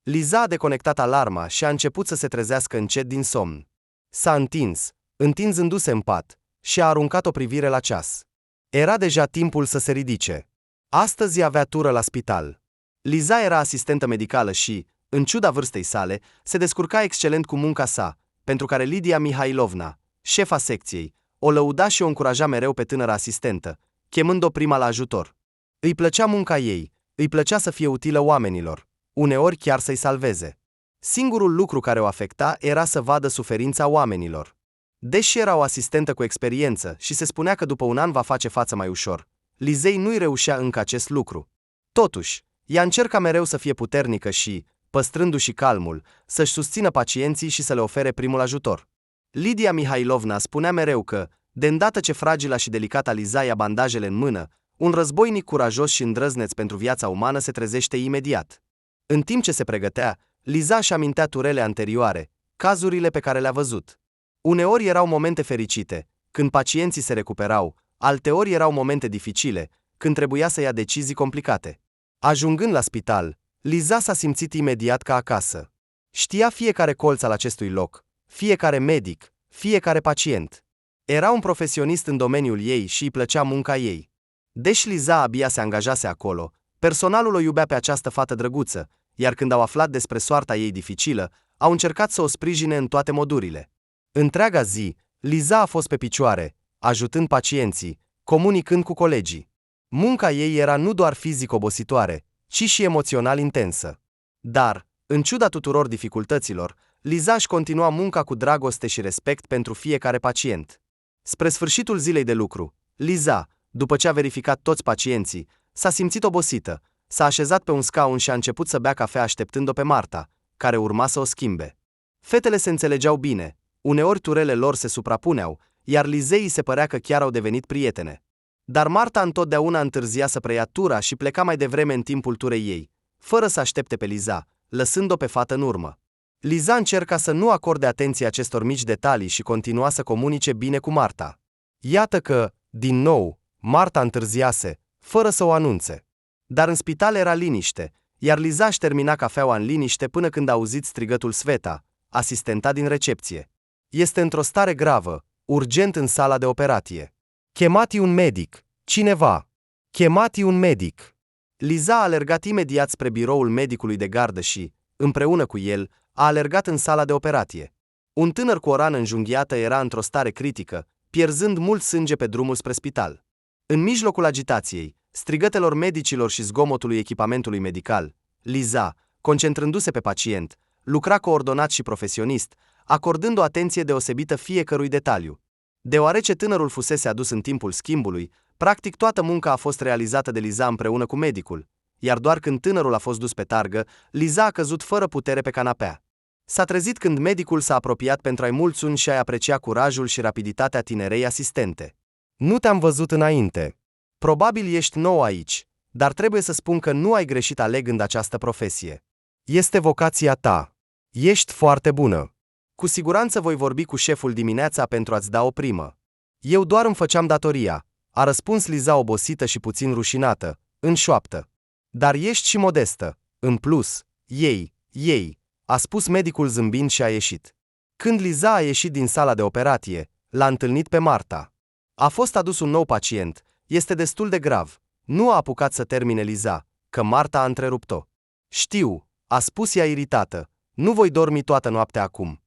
Liza a deconectat alarma și a început să se trezească încet din somn. S-a întins, întinzându-se în pat, și a aruncat o privire la ceas. Era deja timpul să se ridice. Astăzi avea tură la spital. Liza era asistentă medicală și, în ciuda vârstei sale, se descurca excelent cu munca sa, pentru care Lidia Mihailovna, șefa secției, o lăuda și o încuraja mereu pe tânăra asistentă, chemând-o prima la ajutor. Îi plăcea munca ei, îi plăcea să fie utilă oamenilor, uneori chiar să-i salveze. Singurul lucru care o afecta era să vadă suferința oamenilor. Deși era o asistentă cu experiență și se spunea că după un an va face față mai ușor, Lizei nu-i reușea încă acest lucru. Totuși, ea încerca mereu să fie puternică și, păstrându-și calmul, să-și susțină pacienții și să le ofere primul ajutor. Lidia Mihailovna spunea mereu că, de îndată ce fragila și delicata Liza ia bandajele în mână, un războinic curajos și îndrăzneț pentru viața umană se trezește imediat. În timp ce se pregătea, Liza își amintea turele anterioare, cazurile pe care le-a văzut. Uneori erau momente fericite, când pacienții se recuperau, alteori erau momente dificile, când trebuia să ia decizii complicate. Ajungând la spital, Liza s-a simțit imediat ca acasă. Știa fiecare colț al acestui loc, fiecare medic, fiecare pacient. Era un profesionist în domeniul ei și îi plăcea munca ei. Deși Liza abia se angajase acolo, personalul o iubea pe această fată drăguță, iar când au aflat despre soarta ei dificilă, au încercat să o sprijine în toate modurile. Întreaga zi, Liza a fost pe picioare, ajutând pacienții, comunicând cu colegii. Munca ei era nu doar fizic obositoare, ci și emoțional intensă. Dar, în ciuda tuturor dificultăților, Liza își continua munca cu dragoste și respect pentru fiecare pacient. Spre sfârșitul zilei de lucru, Liza, după ce a verificat toți pacienții, s-a simțit obosită, s-a așezat pe un scaun și a început să bea cafea așteptând-o pe Marta, care urma să o schimbe. Fetele se înțelegeau bine, uneori turele lor se suprapuneau, iar Lizei se părea că chiar au devenit prietene. Dar Marta întotdeauna întârzia să preia tura și pleca mai devreme în timpul turei ei, fără să aștepte pe Liza, lăsând-o pe fată în urmă. Liza încerca să nu acorde atenție acestor mici detalii și continua să comunice bine cu Marta. Iată că, din nou, Marta întârziase, fără să o anunțe. Dar în spital era liniște, iar Liza își termina cafeaua în liniște până când a auzit strigătul Sveta, asistenta din recepție. Este într-o stare gravă, urgent în sala de operație. Chemati un medic, cineva. Chemati un medic. Liza a alergat imediat spre biroul medicului de gardă și, împreună cu el, a alergat în sala de operație. Un tânăr cu o rană înjunghiată era într-o stare critică, pierzând mult sânge pe drumul spre spital. În mijlocul agitației, strigătelor medicilor și zgomotului echipamentului medical, Liza, concentrându-se pe pacient, lucra coordonat și profesionist, acordând o atenție deosebită fiecărui detaliu. Deoarece tânărul fusese adus în timpul schimbului, practic toată munca a fost realizată de Liza împreună cu medicul, iar doar când tânărul a fost dus pe targă, Liza a căzut fără putere pe canapea. S-a trezit când medicul s-a apropiat pentru a-i mulțumi și a-i aprecia curajul și rapiditatea tinerei asistente. Nu te-am văzut înainte. Probabil ești nou aici, dar trebuie să spun că nu ai greșit alegând această profesie. Este vocația ta. Ești foarte bună. Cu siguranță voi vorbi cu șeful dimineața pentru a-ți da o primă. Eu doar îmi făceam datoria, a răspuns Liza obosită și puțin rușinată, în șoaptă. Dar ești și modestă. În plus, ei, a spus medicul zâmbind și a ieșit. Când Liza a ieșit din sala de operație, l-a întâlnit pe Marta. A fost adus un nou pacient, este destul de grav. Nu a apucat să termine Liza, că Marta a întrerupt-o. Știu, a spus ea iritată, nu voi dormi toată noaptea acum.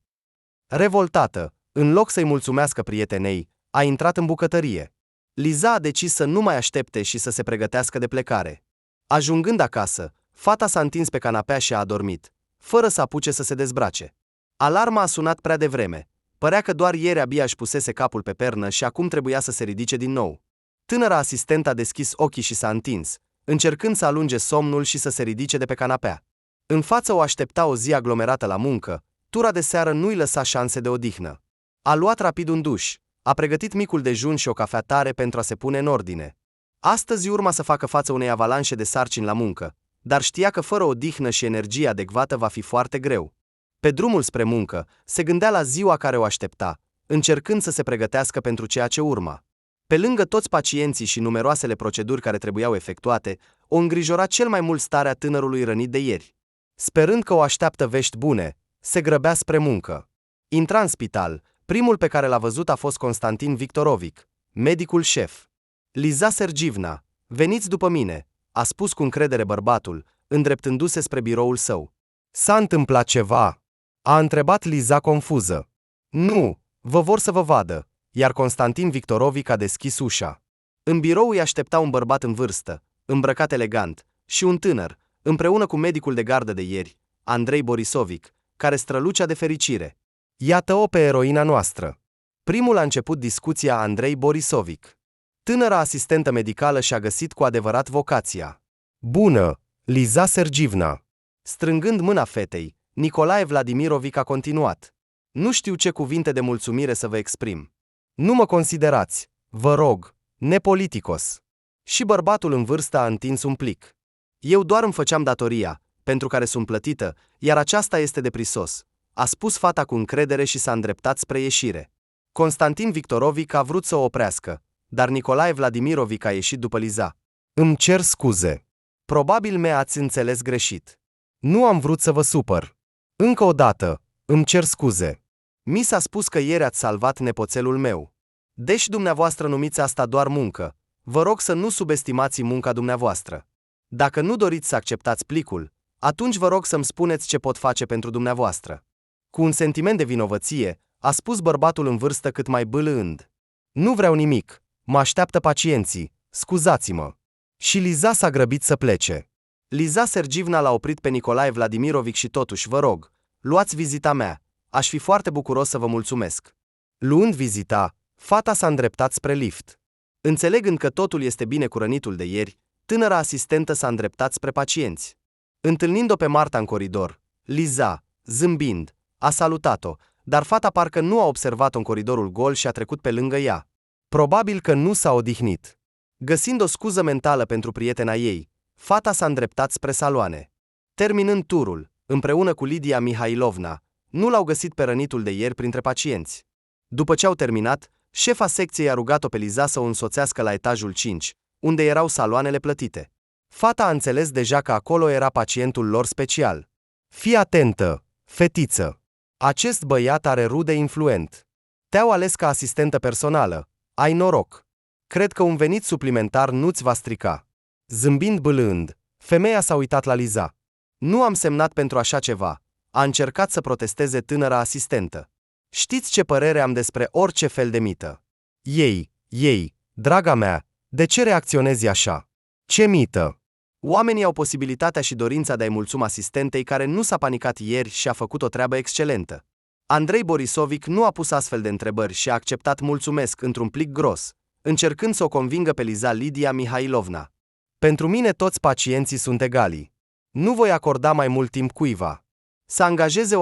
Revoltată, în loc să-i mulțumească prietenei, a intrat în bucătărie. Liza a decis să nu mai aștepte și să se pregătească de plecare. Ajungând acasă, fata s-a întins pe canapea și a adormit, fără să apuce să se dezbrace. Alarma a sunat prea devreme. Părea că doar ieri abia își pusese capul pe pernă și acum trebuia să se ridice din nou. Tânăra asistentă a deschis ochii și s-a întins, încercând să alunge somnul și să se ridice de pe canapea. În față o aștepta o zi aglomerată la muncă, tura de seară nu-i lăsa șanse de odihnă. A luat rapid un duș, a pregătit micul dejun și o cafea tare pentru a se pune în ordine. Astăzi urma să facă față unei avalanșe de sarcini la muncă, dar știa că fără odihnă și energie adecvată va fi foarte greu. Pe drumul spre muncă, se gândea la ziua care o aștepta, încercând să se pregătească pentru ceea ce urma. Pe lângă toți pacienții și numeroasele proceduri care trebuiau efectuate, o îngrijora cel mai mult starea tânărului rănit de ieri. Sperând că o așteaptă vești bune, se grăbea spre muncă. Intra în spital, primul pe care l-a văzut a fost Constantin Victorovic, medicul șef. Liza Sergivna, veniți după mine, a spus cu încredere bărbatul, îndreptându-se spre biroul său. S-a întâmplat ceva? A întrebat Liza confuză. Nu, vă vor să vă vadă, iar Constantin Victorovic a deschis ușa. În birou îi aștepta un bărbat în vârstă, îmbrăcat elegant, și un tânăr, împreună cu medicul de gardă de ieri, Andrei Borisovic, care strălucea de fericire. Iată-o pe eroina noastră. Primul a început discuția Andrei Borisovic. Tânăra asistentă medicală și-a găsit cu adevărat vocația. Bună, Liza Sergivna. Strângând mâna fetei, Nicolae Vladimirovic a continuat. Nu știu ce cuvinte de mulțumire să vă exprim. Nu mă considerați, vă rog, nepoliticos. Și bărbatul în vârstă a întins un plic. Eu doar îmi făceam datoria, pentru care sunt plătită, iar aceasta este de prisos, a spus fata cu încredere și s-a îndreptat spre ieșire. Constantin Victorovic a vrut să o oprească, dar Nicolae Vladimirovic a ieșit după Liza. Îmi cer scuze. Probabil mi-ați înțeles greșit. Nu am vrut să vă supăr. Încă o dată, îmi cer scuze. Mi s-a spus că ieri ați salvat nepoțelul meu. Deși dumneavoastră numiți asta doar muncă, vă rog să nu subestimați munca dumneavoastră. Dacă nu doriți să acceptați plicul, atunci vă rog să-mi spuneți ce pot face pentru dumneavoastră. Cu un sentiment de vinovăție, a spus bărbatul în vârstă cât mai bâlând. Nu vreau nimic, mă așteaptă pacienții, scuzați-mă. Și Liza s-a grăbit să plece. Liza Sergivna l-a oprit pe Nicolae Vladimirovic și totuși, vă rog, luați vizita mea, aș fi foarte bucuros să vă mulțumesc. Luând vizita, fata s-a îndreptat spre lift. Înțelegând că totul este bine cu rănitul de ieri, tânăra asistentă s-a îndreptat spre pacienți. Întâlnind-o pe Marta în coridor, Liza, zâmbind, a salutat-o, dar fata parcă nu a observat-o în coridorul gol și a trecut pe lângă ea. Probabil că nu s-a odihnit. Găsind o scuză mentală pentru prietena ei, fata s-a îndreptat spre saloane. Terminând turul, împreună cu Lidia Mihailovna, nu l-au găsit pe rănitul de ieri printre pacienți. După ce au terminat, șefa secției a rugat-o pe Liza să o însoțească la etajul 5, unde erau saloanele plătite. Fata a înțeles deja că acolo era pacientul lor special. Fii atentă, fetiță! Acest băiat are rude influent. Te-au ales ca asistentă personală. Ai noroc. Cred că un venit suplimentar nu-ți va strica. Zâmbind bâlând, femeia s-a uitat la Liza. Nu am semnat pentru așa ceva. A încercat să protesteze tânăra asistentă. Știți ce părere am despre orice fel de mită? Ei, draga mea, de ce reacționezi așa? Ce mită? Oamenii au posibilitatea și dorința de a-i mulțumi asistentei care nu s-a panicat ieri și a făcut o treabă excelentă. Andrei Borisovic nu a pus astfel de întrebări și a acceptat mulțumesc într-un plic gros, încercând să o convingă pe Lidia Mihailovna. Pentru mine toți pacienții sunt egali. Nu voi acorda mai mult timp cuiva. Să angajeze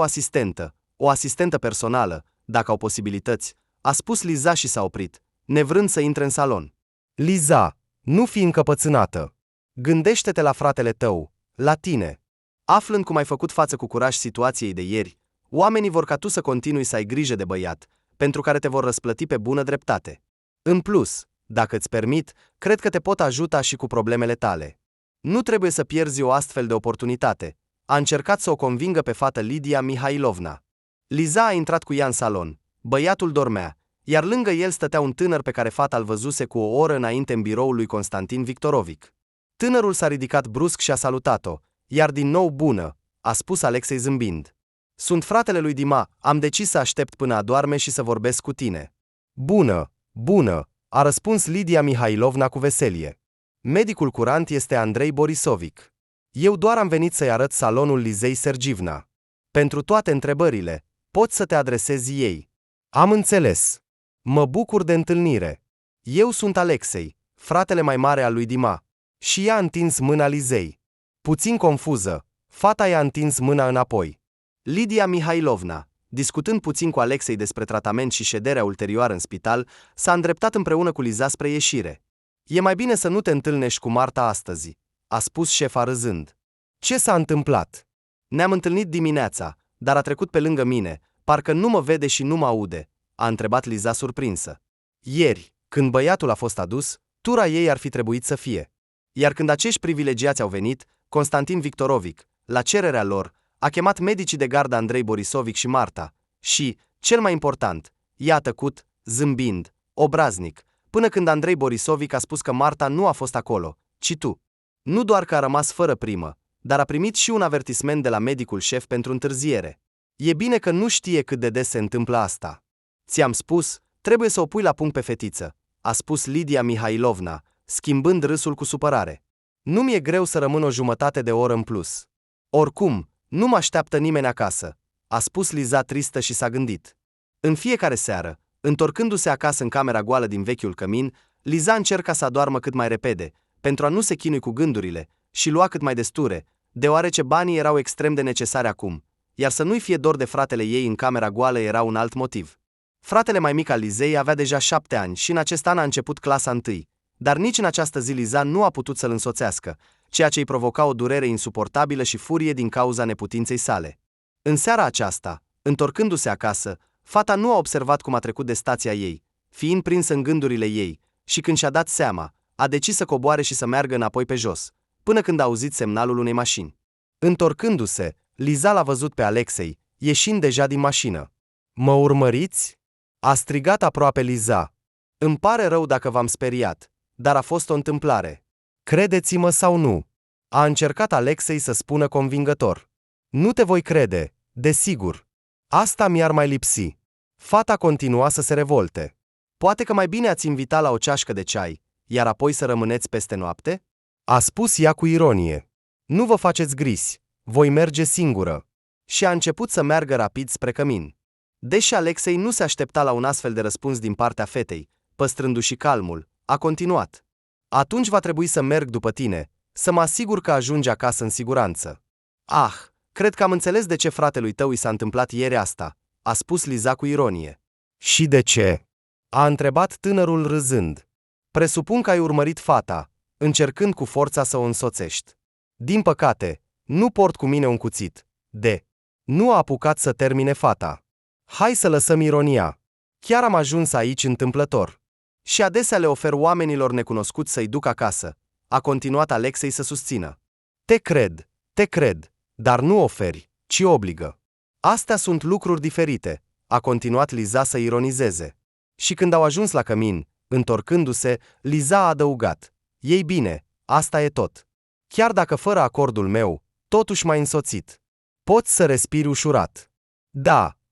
o asistentă personală, dacă au posibilități, a spus Liza și s-a oprit, nevrând să intre în salon. Liza, nu fi încăpățânată. Gândește-te la fratele tău, la tine. Aflând cum ai făcut față cu curaj situației de ieri, oamenii vor ca tu să continui să ai grijă de băiat, pentru care te vor răsplăti pe bună dreptate. În plus, dacă îți permit, cred că te pot ajuta și cu problemele tale. Nu trebuie să pierzi o astfel de oportunitate. A încercat să o convingă pe fată Lidia Mihailovna. Liza a intrat cu ea în salon. Băiatul dormea, iar lângă el stătea un tânăr pe care fata îl văzuse cu o oră înainte în biroul lui Constantin Victorovic. Tânărul s-a ridicat brusc și a salutat-o, iar din nou bună, a spus Alexei zâmbind. Sunt fratele lui Dima, am decis să aștept până adorme și să vorbesc cu tine. Bună, a răspuns Lidia Mihailovna cu veselie. Medicul curant este Andrei Borisovic. Eu doar am venit să-i arăt salonul Lizei Sergivna. Pentru toate întrebările, poți să te adresezi ei. Am înțeles. Mă bucur de întâlnire. Eu sunt Alexei, fratele mai mare al lui Dima. Și ea a întins mâna Lizei. Puțin confuză, fata i-a întins mâna înapoi. Lidia Mihailovna, discutând puțin cu Alexei despre tratament și șederea ulterioară în spital, s-a îndreptat împreună cu Liza spre ieșire. E mai bine să nu te întâlnești cu Marta astăzi, a spus șefa râzând. Ce s-a întâmplat? Ne-am întâlnit dimineața, dar a trecut pe lângă mine, parcă nu mă vede și nu mă aude, a întrebat Liza surprinsă. Ieri, când băiatul a fost adus, tura ei ar fi trebuit să fie. Iar când acești privilegiați au venit, Constantin Victorovic, la cererea lor, a chemat medicii de gardă Andrei Borisovic și Marta și, cel mai important, i-a tăcut, zâmbind, obraznic, până când Andrei Borisovic a spus că Marta nu a fost acolo, ci tu. Nu doar că a rămas fără primă, dar a primit și un avertisment de la medicul șef pentru întârziere. E bine că nu știe cât de des se întâmplă asta. Ți-am spus, trebuie să o pui la punct pe fetiță, a spus Lidia Mihailovna, schimbând râsul cu supărare. Nu mi-e greu să rămân o jumătate de oră în plus. Oricum, nu mă așteaptă nimeni acasă, a spus Liza tristă și s-a gândit. În fiecare seară, întorcându-se acasă în camera goală din vechiul cămin, Liza încerca să adoarmă cât mai repede, pentru a nu se chinui cu gândurile, și lua cât mai desture, deoarece banii erau extrem de necesari acum, iar să nu-i fie dor de fratele ei în camera goală era un alt motiv. Fratele mai mic al Lizei avea deja 7 ani și în acest an a început clasa 1, dar nici în această zi Liza nu a putut să-l însoțească, ceea ce îi provoca o durere insuportabilă și furie din cauza neputinței sale. În seara aceasta, întorcându-se acasă, fata nu a observat cum a trecut de stația ei, fiind prinsă în gândurile ei, și când și-a dat seama, a decis să coboare și să meargă înapoi pe jos, până când a auzit semnalul unei mașini. Întorcându-se, Liza l-a văzut pe Alexei, ieșind deja din mașină. "Mă urmăriți?" a strigat aproape Liza. "Îmi pare rău dacă v-am speriat, dar a fost o întâmplare. Credeți-mă sau nu?" a încercat Alexei să spună convingător. "Nu te voi crede, desigur. Asta mi-ar mai lipsi." Fata continua să se revolte. "Poate că mai bine ați invita la o ceașcă de ceai, iar apoi să rămâneți peste noapte?" a spus ea cu ironie. "Nu vă faceți grisi, voi merge singură." Și a început să meargă rapid spre cămin. Deși Alexei nu se aștepta la un astfel de răspuns din partea fetei, păstrându-și calmul, a continuat. "Atunci va trebui să merg după tine, să mă asigur că ajungi acasă în siguranță." "Ah, cred că am înțeles de ce fratelui tău i s-a întâmplat ieri asta," a spus Liza cu ironie. "Și de ce?" a întrebat tânărul râzând. "Presupun că ai urmărit fata, încercând cu forța să o însoțești. Din păcate, nu port cu mine un cuțit. Nu a apucat să termine fata. Hai să lăsăm ironia. Chiar am ajuns aici întâmplător. Și adesea le ofer oamenilor necunoscuți să-i duc acasă," a continuat Alexei să susțină. Te cred, dar nu oferi, ci obligă. Astea sunt lucruri diferite," a continuat Liza să ironizeze. Și când au ajuns la cămin, întorcându-se, Liza a adăugat. "Ei bine, asta e tot. Chiar dacă fără acordul meu, totuși m-ai însoțit. Poți să respiri ușurat."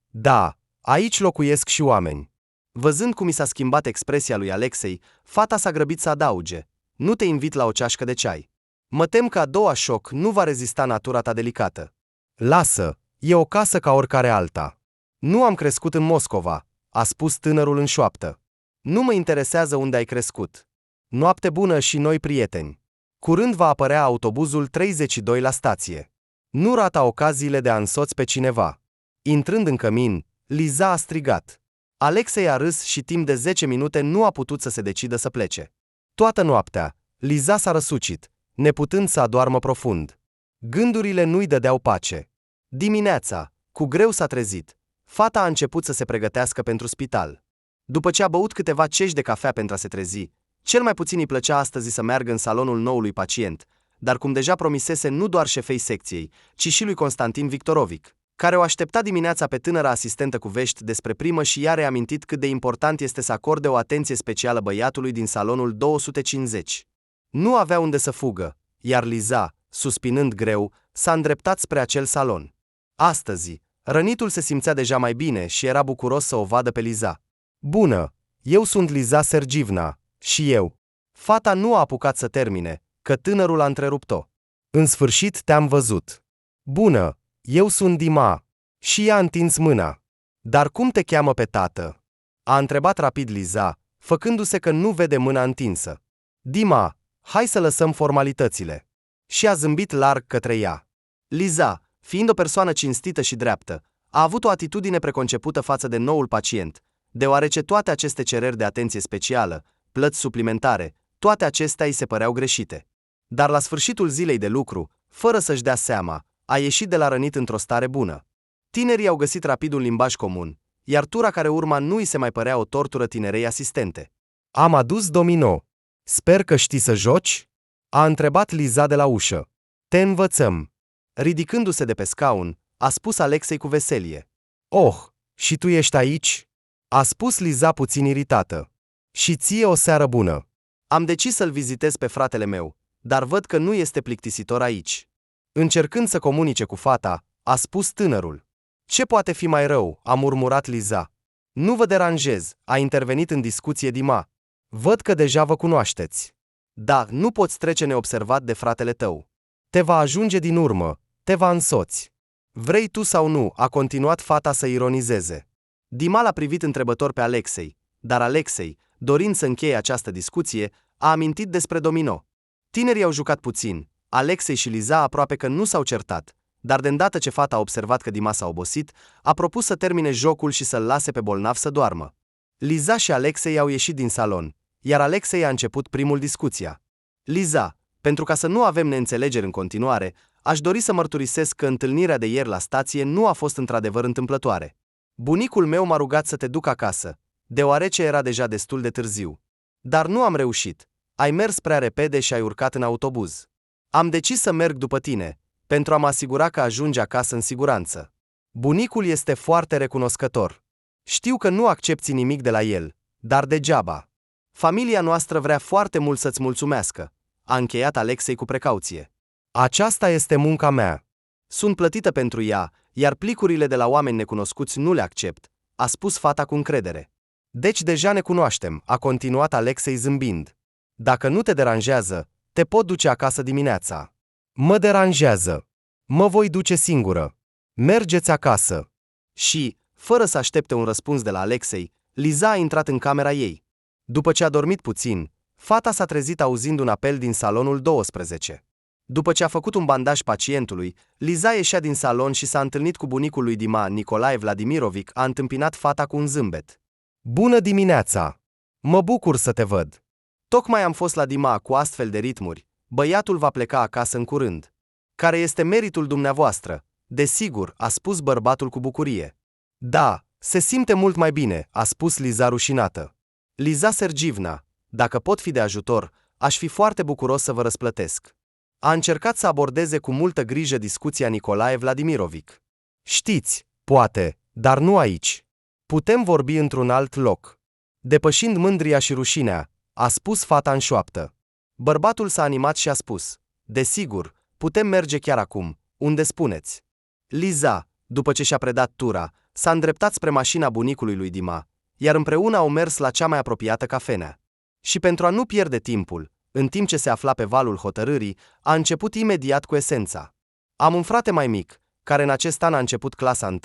Da, aici locuiesc și oameni." Văzând cum i s-a schimbat expresia lui Alexei, fata s-a grăbit să adauge. "Nu te invit la o ceașcă de ceai. Mă tem că a doua șoc nu va rezista natura ta delicată." "Lasă, e o casă ca oricare alta. Nu am crescut în Moscova," a spus tânărul în șoaptă. "Nu mă interesează unde ai crescut. Noapte bună și noi prieteni. Curând va apărea autobuzul 32 la stație. Nu rata ocaziile de a însoți pe cineva." Intrând în cămin, Liza a strigat. Alexei a râs și timp de 10 minute nu a putut să se decidă să plece. Toată noaptea, Liza s-a răsucit, neputând să adoarmă profund. Gândurile nu-i dădeau pace. Dimineața, cu greu s-a trezit. Fata a început să se pregătească pentru spital. După ce a băut câteva cești de cafea pentru a se trezi, cel mai puțin îi plăcea astăzi să meargă în salonul noului pacient, dar cum deja promisese nu doar șefei secției, ci și lui Constantin Victorovic, care o aștepta dimineața pe tânăra asistentă cu vești despre primă, și i-a reamintit cât de important este să acorde o atenție specială băiatului din salonul 250. Nu avea unde să fugă, iar Liza, suspinând greu, s-a îndreptat spre acel salon. Astăzi, rănitul se simțea deja mai bine și era bucuros să o vadă pe Liza. "Bună, eu sunt Liza Sergivna, și eu." Fata nu a apucat să termine, că tânărul a întrerupt-o. "În sfârșit te-am văzut." "Bună, eu sunt Dima." Și ea a întins mâna. "Dar cum te cheamă pe tată?" a întrebat rapid Liza, făcându-se că nu vede mâna întinsă. "Dima, hai să lăsăm formalitățile." Și a zâmbit larg către ea. Liza, fiind o persoană cinstită și dreaptă, a avut o atitudine preconcepută față de noul pacient, deoarece toate aceste cereri de atenție specială, plăți suplimentare, toate acestea îi se păreau greșite. Dar la sfârșitul zilei de lucru, fără să-și dea seama, a ieșit de la rănit într-o stare bună. Tinerii au găsit rapid un limbaj comun, iar tura care urma nu îi se mai părea o tortură tinerei asistente. "Am adus domino. Sper că știi să joci?" a întrebat Liza de la ușă. "Te învățăm." Ridicându-se de pe scaun, a spus Alexei cu veselie. Oh, și tu ești aici? A spus Liza puțin iritată. Și ție o seară bună. Am decis să-l vizitez pe fratele meu, dar văd că nu este plictisitor aici. Încercând să comunice cu fata, a spus tânărul. Ce poate fi mai rău, a murmurat Liza. Nu vă deranjez, a intervenit în discuție Dima. Văd că deja vă cunoașteți. Da, nu poți trece neobservat de fratele tău. Te va ajunge din urmă, te va însoți. Vrei tu sau nu, a continuat fata să ironizeze. Dima l-a privit întrebător pe Alexei, dar Alexei, dorind să încheie această discuție, a amintit despre domino. Tinerii au jucat puțin, Alexei și Liza aproape că nu s-au certat, dar de îndată ce fata a observat că Dima s-a obosit, a propus să termine jocul și să-l lase pe bolnav să doarmă. Liza și Alexei au ieșit din salon, iar Alexei a început primul discuția. Liza, pentru ca să nu avem neînțelegeri în continuare, aș dori să mărturisesc că întâlnirea de ieri la stație nu a fost într-adevăr întâmplătoare. Bunicul meu m-a rugat să te duc acasă, deoarece era deja destul de târziu. Dar nu am reușit. Ai mers prea repede și ai urcat în autobuz. Am decis să merg după tine, pentru a mă asigura că ajungi acasă în siguranță. Bunicul este foarte recunoscător. Știu că nu accepti nimic de la el, dar degeaba. Familia noastră vrea foarte mult să-ți mulțumească, a încheiat Alexei cu precauție. Aceasta este munca mea. Sunt plătită pentru ea, iar plicurile de la oameni necunoscuți nu le accept, a spus fata cu încredere. Deci deja ne cunoaștem, a continuat Alexei zâmbind. Dacă nu te deranjează, te pot duce acasă dimineața. Mă deranjează. Mă voi duce singură. Mergeți acasă. Și, fără să aștepte un răspuns de la Alexei, Liza a intrat în camera ei. După ce a dormit puțin, fata s-a trezit auzind un apel din salonul 12. După ce a făcut un bandaj pacientului, Liza ieșea din salon și s-a întâlnit cu bunicul lui Dima, Nicolae Vladimirovic, a întâmpinat fata cu un zâmbet. Bună dimineața! Mă bucur să te văd. Tocmai am fost la Dima cu astfel de ritmuri, băiatul va pleca acasă în curând. Care este meritul dumneavoastră? Desigur, a spus bărbatul cu bucurie. Da, se simte mult mai bine, a spus Liza rușinată. Liza Sergivna, dacă pot fi de ajutor, aș fi foarte bucuros să vă răsplătesc. A încercat să abordeze cu multă grijă discuția Nicolae Vladimirovic. Știți, poate, dar nu aici. Putem vorbi într-un alt loc. Depășind mândria și rușinea, a spus fata în șoaptă. Bărbatul s-a animat și a spus, desigur, putem merge chiar acum, unde spuneți. Liza, după ce și-a predat tura, s-a îndreptat spre mașina bunicului lui Dima, iar împreună au mers la cea mai apropiată cafenea. Și pentru a nu pierde timpul, în timp ce se afla pe valul hotărârii, a început imediat cu esența. Am un frate mai mic, care în acest an a început clasa 1,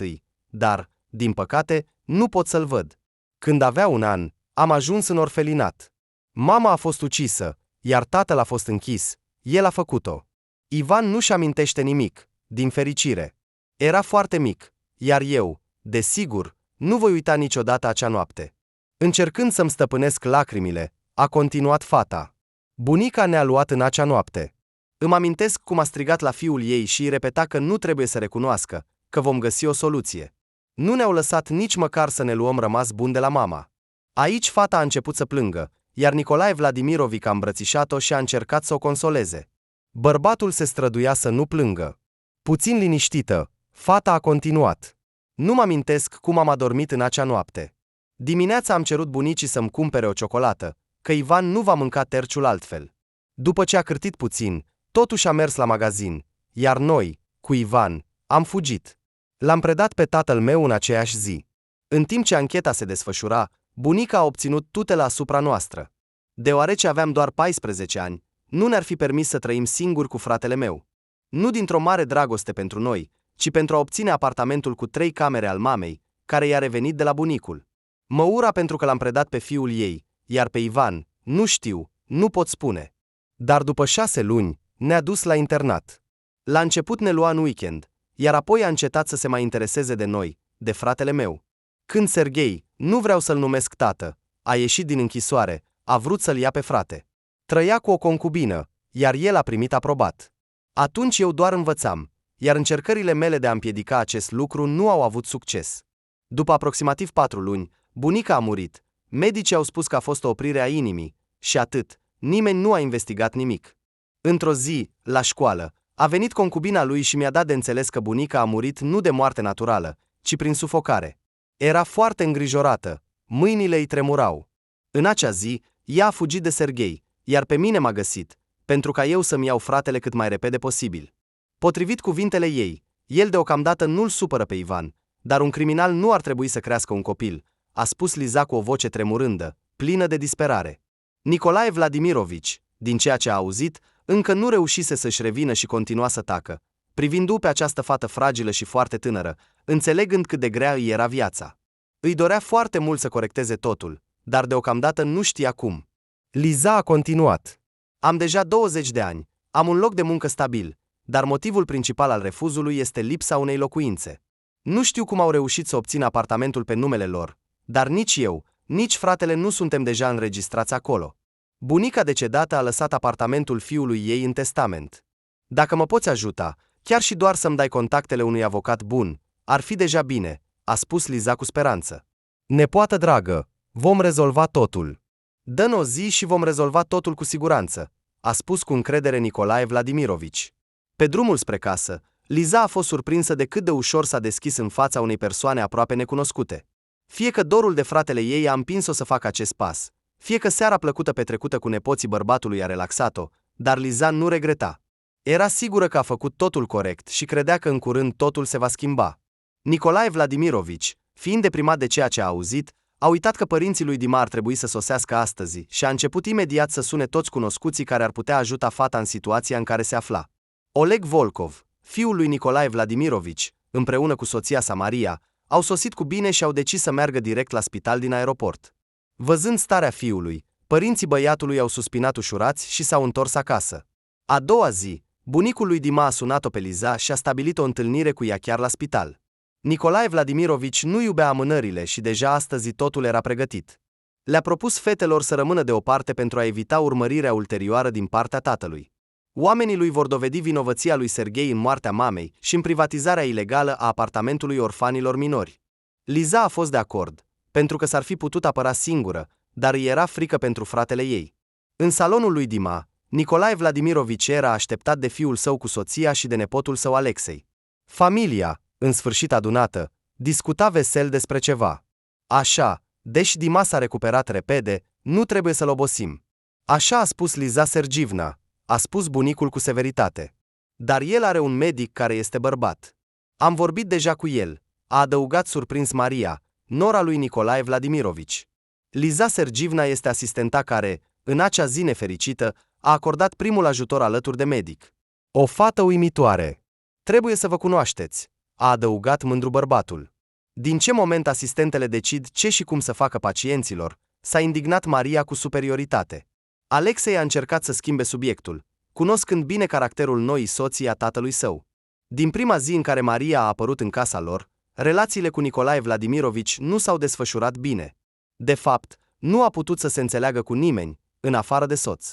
dar, din păcate, nu pot să-l văd. Când avea 1 an, am ajuns în orfelinat. Mama a fost ucisă, iar tatăl a fost închis, el a făcut-o. Ivan nu-și amintește nimic, din fericire. Era foarte mic, iar eu, desigur, nu voi uita niciodată acea noapte. Încercând să-mi stăpânesc lacrimile, a continuat fata. Bunica ne-a luat în acea noapte. Îmi amintesc cum a strigat la fiul ei și îi repeta că nu trebuie să recunoască, că vom găsi o soluție. Nu ne-au lăsat nici măcar să ne luăm rămas bun de la mama. Aici fata a început să plângă, iar Nicolae Vladimirovic a îmbrățișat-o și a încercat să o consoleze. Bărbatul se străduia să nu plângă. Puțin liniștită, fata a continuat. Nu mă amintesc cum am adormit în acea noapte. Dimineața am cerut bunicii să-mi cumpere o ciocolată, că Ivan nu va mânca terciul altfel. După ce a cârtit puțin, totuși a mers la magazin, iar noi, cu Ivan, am fugit. L-am predat pe tatăl meu în aceeași zi. În timp ce ancheta se desfășura, bunica a obținut tutela asupra noastră. Deoarece aveam doar 14 ani, nu ne-ar fi permis să trăim singuri cu fratele meu. Nu dintr-o mare dragoste pentru noi, ci pentru a obține apartamentul cu 3 camere al mamei, care i-a revenit de la bunicul. Mă ura pentru că l-am predat pe fiul ei, iar pe Ivan, nu știu, nu pot spune. Dar după 6 luni, ne-a dus la internat. La început ne lua în weekend, iar apoi a încetat să se mai intereseze de noi, de fratele meu. Când Serghei, nu vreau să-l numesc tată, a ieșit din închisoare, a vrut să-l ia pe frate. Trăia cu o concubină, iar el a primit aprobat. Atunci eu doar învățam, iar încercările mele de a împiedica acest lucru nu au avut succes. După aproximativ 4 luni, bunica a murit, medicii au spus că a fost o oprire a inimii, și atât, nimeni nu a investigat nimic. Într-o zi, la școală, A venit concubina lui și mi-a dat de înțeles că bunica a murit nu de moarte naturală, ci prin sufocare. Era foarte îngrijorată, mâinile îi tremurau. În acea zi, ea a fugit de Serghei, iar pe mine m-a găsit, pentru ca eu să-mi iau fratele cât mai repede posibil. Potrivit cuvintele ei, el deocamdată nu-l supără pe Ivan, dar un criminal nu ar trebui să crească un copil, a spus Liza cu o voce tremurândă, plină de disperare. Nicolae Vladimirovici, din ceea ce a auzit, încă nu reușise să-și revină și continua să tacă, privindu-o pe această fată fragilă și foarte tânără, înțelegând cât de grea îi era viața. Îi dorea foarte mult să corecteze totul, dar deocamdată nu știa cum. Liza a continuat. Am deja 20 de ani, am un loc de muncă stabil, dar motivul principal al refuzului este lipsa unei locuințe. Nu știu cum au reușit să obțină apartamentul pe numele lor, dar nici eu, nici fratele nu suntem deja înregistrați acolo. Bunica decedată a lăsat apartamentul fiului ei în testament. Dacă mă poți ajuta, chiar și doar să-mi dai contactele unui avocat bun, ar fi deja bine, a spus Liza cu speranță. Nepoată dragă, vom rezolva totul. Dă-ne o zi și vom rezolva totul cu siguranță, a spus cu încredere Nicolae Vladimirovici. Pe drumul spre casă, Liza a fost surprinsă de cât de ușor s-a deschis în fața unei persoane aproape necunoscute. Fie că dorul de fratele ei a împins-o să facă acest pas, fie că seara plăcută petrecută cu nepoții bărbatului a relaxat-o, dar Liza nu regreta. Era sigură că a făcut totul corect și credea că în curând totul se va schimba. Nicolae Vladimirovici, fiind deprimat de ceea ce a auzit, a uitat că părinții lui Dima ar trebui să sosească astăzi și a început imediat să sune toți cunoscuții care ar putea ajuta fata în situația în care se afla. Oleg Volkov, fiul lui Nicolae Vladimirovici, împreună cu soția sa Maria, au sosit cu bine și au decis să meargă direct la spital din aeroport. Văzând starea fiului, părinții băiatului au suspinat ușurați și s-au întors acasă. A doua zi, bunicul lui Dima a sunat-o pe Liza și a stabilit o întâlnire cu ea chiar la spital. Nicolae Vladimirovici nu iubea amânările și deja astăzi totul era pregătit. Le-a propus fetelor să rămână deoparte pentru a evita urmărirea ulterioară din partea tatălui. Oamenii lui vor dovedi vinovăția lui Serghei în moartea mamei și în privatizarea ilegală a apartamentului orfanilor minori. Liza a fost de acord, pentru că s-ar fi putut apăra singură, dar îi era frică pentru fratele ei. În salonul lui Dima, Nicolae Vladimirovici era așteptat de fiul său cu soția și de nepotul său Alexei. Familia, în sfârșit adunată, discuta vesel despre ceva. Așa, deși Dima s-a recuperat repede, nu trebuie să-l obosim. Așa a spus Liza Sergivna, a spus bunicul cu severitate. Dar el are un medic care este bărbat. Am vorbit deja cu el, a adăugat surprins Maria, nora lui Nicolae Vladimirovici. Liza Sergivna este asistenta care, în acea zi nefericită, a acordat primul ajutor alături de medic. O fată uimitoare. Trebuie să vă cunoașteți, a adăugat mândru bărbatul. Din ce moment asistentele decid ce și cum să facă pacienților, s-a indignat Maria cu superioritate. Alexei a încercat să schimbe subiectul, cunoscând bine caracterul noii soții a tatălui său. Din prima zi în care Maria a apărut în casa lor, relațiile cu Nicolae Vladimirovici nu s-au desfășurat bine. De fapt, nu a putut să se înțeleagă cu nimeni, în afară de soț.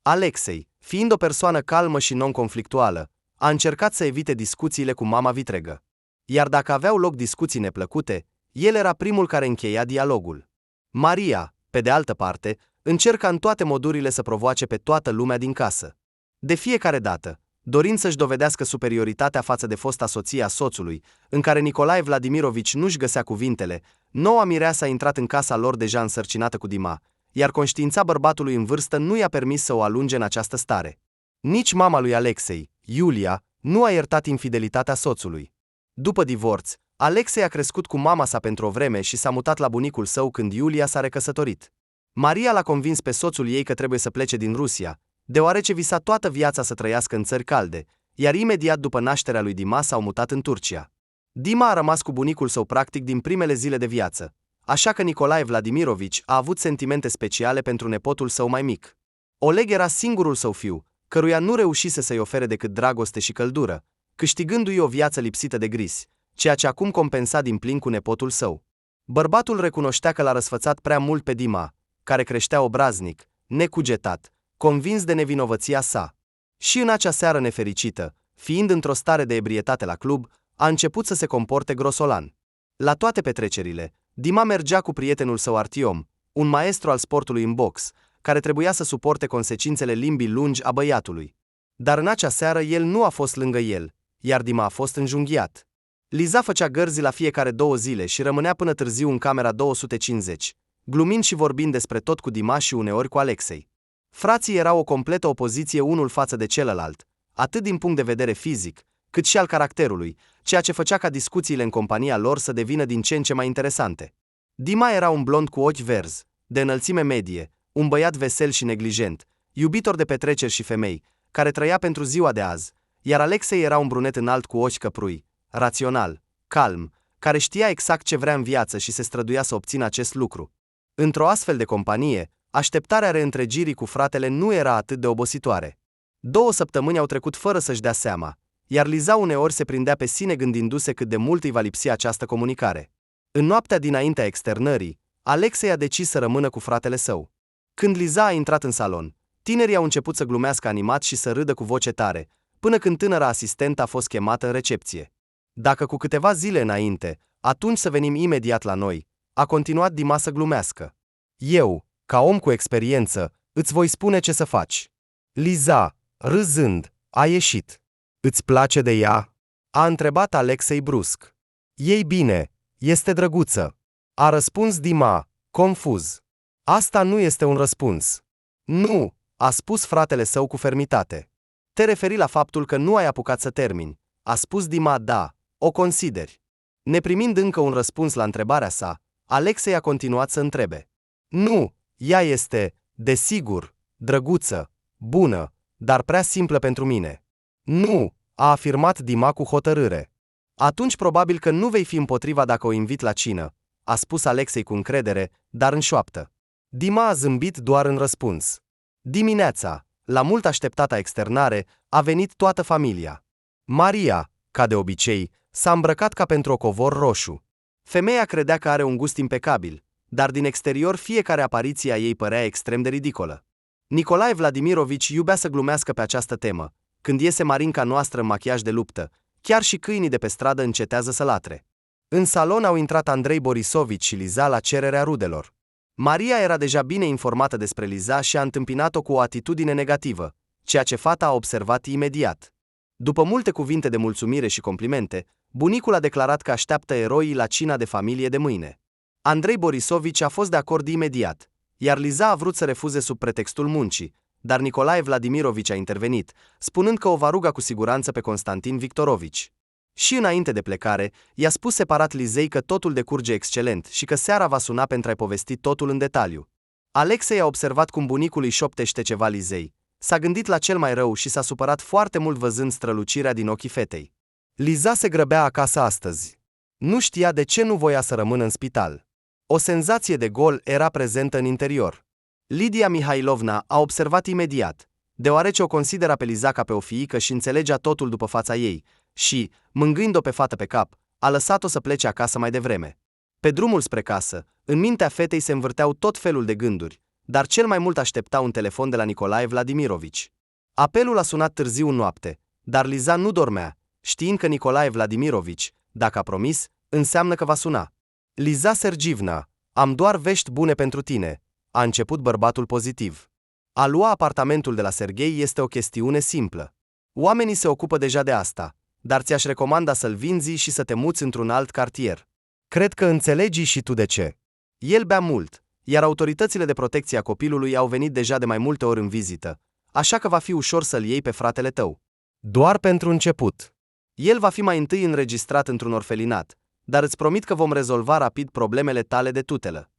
Alexei, fiind o persoană calmă și non-conflictuală, a încercat să evite discuțiile cu mama vitregă. Iar dacă aveau loc discuții neplăcute, el era primul care încheia dialogul. Maria, pe de altă parte, încerca în toate modurile să provoace pe toată lumea din casă. De fiecare dată, dorind să-și dovedească superioritatea față de fosta soție a soțului, în care Nicolae Vladimirovici nu-și găsea cuvintele, noua mireasă a intrat în casa lor deja însărcinată cu Dima, iar conștiința bărbatului în vârstă nu i-a permis să o alunge în această stare. Nici mama lui Alexei, Iulia, nu a iertat infidelitatea soțului. După divorț, Alexei a crescut cu mama sa pentru o vreme și s-a mutat la bunicul său când Iulia s-a recăsătorit. Maria l-a convins pe soțul ei că trebuie să plece din Rusia, deoarece visa toată viața să trăiască în țări calde, iar imediat după nașterea lui Dima s-au mutat în Turcia. Dima a rămas cu bunicul său practic din primele zile de viață, așa că Nicolae Vladimirovici a avut sentimente speciale pentru nepotul său mai mic. Oleg era singurul său fiu, căruia nu reușise să-i ofere decât dragoste și căldură, câștigându-i o viață lipsită de grisi, ceea ce acum compensa din plin cu nepotul său. Bărbatul recunoștea că l-a răsfățat prea mult pe Dima, care creștea obraznic, necugetat, convins de nevinovăția sa. Și în acea seară nefericită, fiind într-o stare de ebrietate la club, a început să se comporte grosolan. La toate petrecerile, Dima mergea cu prietenul său Artiom, un maestru al sportului în box, care trebuia să suporte consecințele limbii lungi a băiatului. Dar în acea seară el nu a fost lângă el, iar Dima a fost înjunghiat. Liza făcea gărzi la fiecare 2 zile și rămânea până târziu în camera 250, glumind și vorbind despre tot cu Dima și uneori cu Alexei. Frații erau o completă opoziție unul față de celălalt, atât din punct de vedere fizic, cât și al caracterului, ceea ce făcea ca discuțiile în compania lor să devină din ce în ce mai interesante. Dima era un blond cu ochi verzi, de înălțime medie, un băiat vesel și neglijent, iubitor de petreceri și femei, care trăia pentru ziua de azi, iar Alexei era un brunet înalt cu ochi căprui, rațional, calm, care știa exact ce vrea în viață și se străduia să obțină acest lucru. Într-o astfel de companie, așteptarea reîntregirii cu fratele nu era atât de obositoare. 2 săptămâni au trecut fără să-și dea seama, iar Liza uneori se prindea pe sine gândindu-se cât de mult îi va lipsi această comunicare. În noaptea dinaintea externării, Alexei a decis să rămână cu fratele său. Când Liza a intrat în salon, tinerii au început să glumească animat și să râdă cu voce tare, până când tânăra asistentă a fost chemată în recepție. Dacă cu câteva zile înainte, atunci să venim imediat la noi, a continuat Dima să glumească. Eu, ca om cu experiență, îți voi spune ce să faci. Liza, râzând, a ieșit. Îți place de ea? A întrebat Alexei brusc. Ei bine, este drăguță. A răspuns Dima, confuz. Asta nu este un răspuns. Nu, a spus fratele său cu fermitate. Te referi la faptul că nu ai apucat să termini. A spus Dima, da, o consideri. Neprimind încă un răspuns la întrebarea sa, Alexei a continuat să întrebe. Nu, ea este, desigur, drăguță, bună, dar prea simplă pentru mine. Nu, a afirmat Dima cu hotărâre. Atunci probabil că nu vei fi împotriva dacă o invit la cină, a spus Alexei cu încredere, dar în șoaptă. Dima a zâmbit doar în răspuns. Dimineața, la mult așteptata externare, a venit toată familia. Maria, ca de obicei, s-a îmbrăcat ca pentru o covor roșu. Femeia credea că are un gust impecabil, dar din exterior fiecare apariție a ei părea extrem de ridicolă. Nicolae Vladimirovici iubea să glumească pe această temă. Când iese Marinca noastră în machiaj de luptă, chiar și câinii de pe stradă încetează să latre. În salon au intrat Andrei Borisovici și Liza la cererea rudelor. Maria era deja bine informată despre Liza și a întâmpinat-o cu o atitudine negativă, ceea ce fata a observat imediat. După multe cuvinte de mulțumire și complimente, bunicul a declarat că așteaptă eroii la cina de familie de mâine. Andrei Borisovici a fost de acord imediat, iar Liza a vrut să refuze sub pretextul muncii, dar Nicolae Vladimirovici a intervenit, spunând că o va ruga cu siguranță pe Constantin Victorovici. Și înainte de plecare, i-a spus separat Lizei că totul decurge excelent și că seara va suna pentru a-i povesti totul în detaliu. Alexei a observat cum bunicul îi șoptește ceva Lizei. S-a gândit la cel mai rău și s-a supărat foarte mult văzând strălucirea din ochii fetei. Liza se grăbea acasă astăzi. Nu știa de ce nu voia să rămână în spital. O senzație de gol era prezentă în interior. Lidia Mihailovna a observat imediat, deoarece o considera pe Liza ca pe o fiică și înțelegea totul după fața ei, și, mângâind-o pe fată pe cap, a lăsat-o să plece acasă mai devreme. Pe drumul spre casă, în mintea fetei se învârteau tot felul de gânduri, dar cel mai mult aștepta un telefon de la Nicolae Vladimirovici. Apelul a sunat târziu în noapte, dar Liza nu dormea, știind că Nicolae Vladimirovici, dacă a promis, înseamnă că va suna. Liza Sergivna, am doar vești bune pentru tine, a început bărbatul pozitiv. A lua apartamentul de la Serghei este o chestiune simplă. Oamenii se ocupă deja de asta, dar ți-aș recomanda să-l vinzi și să te muți într-un alt cartier. Cred că înțelegi și tu de ce. El bea mult, iar autoritățile de protecție a copilului au venit deja de mai multe ori în vizită, așa că va fi ușor să-l iei pe fratele tău. Doar pentru început. El va fi mai întâi înregistrat într-un orfelinat, dar îți promit că vom rezolva rapid problemele tale de tutelă.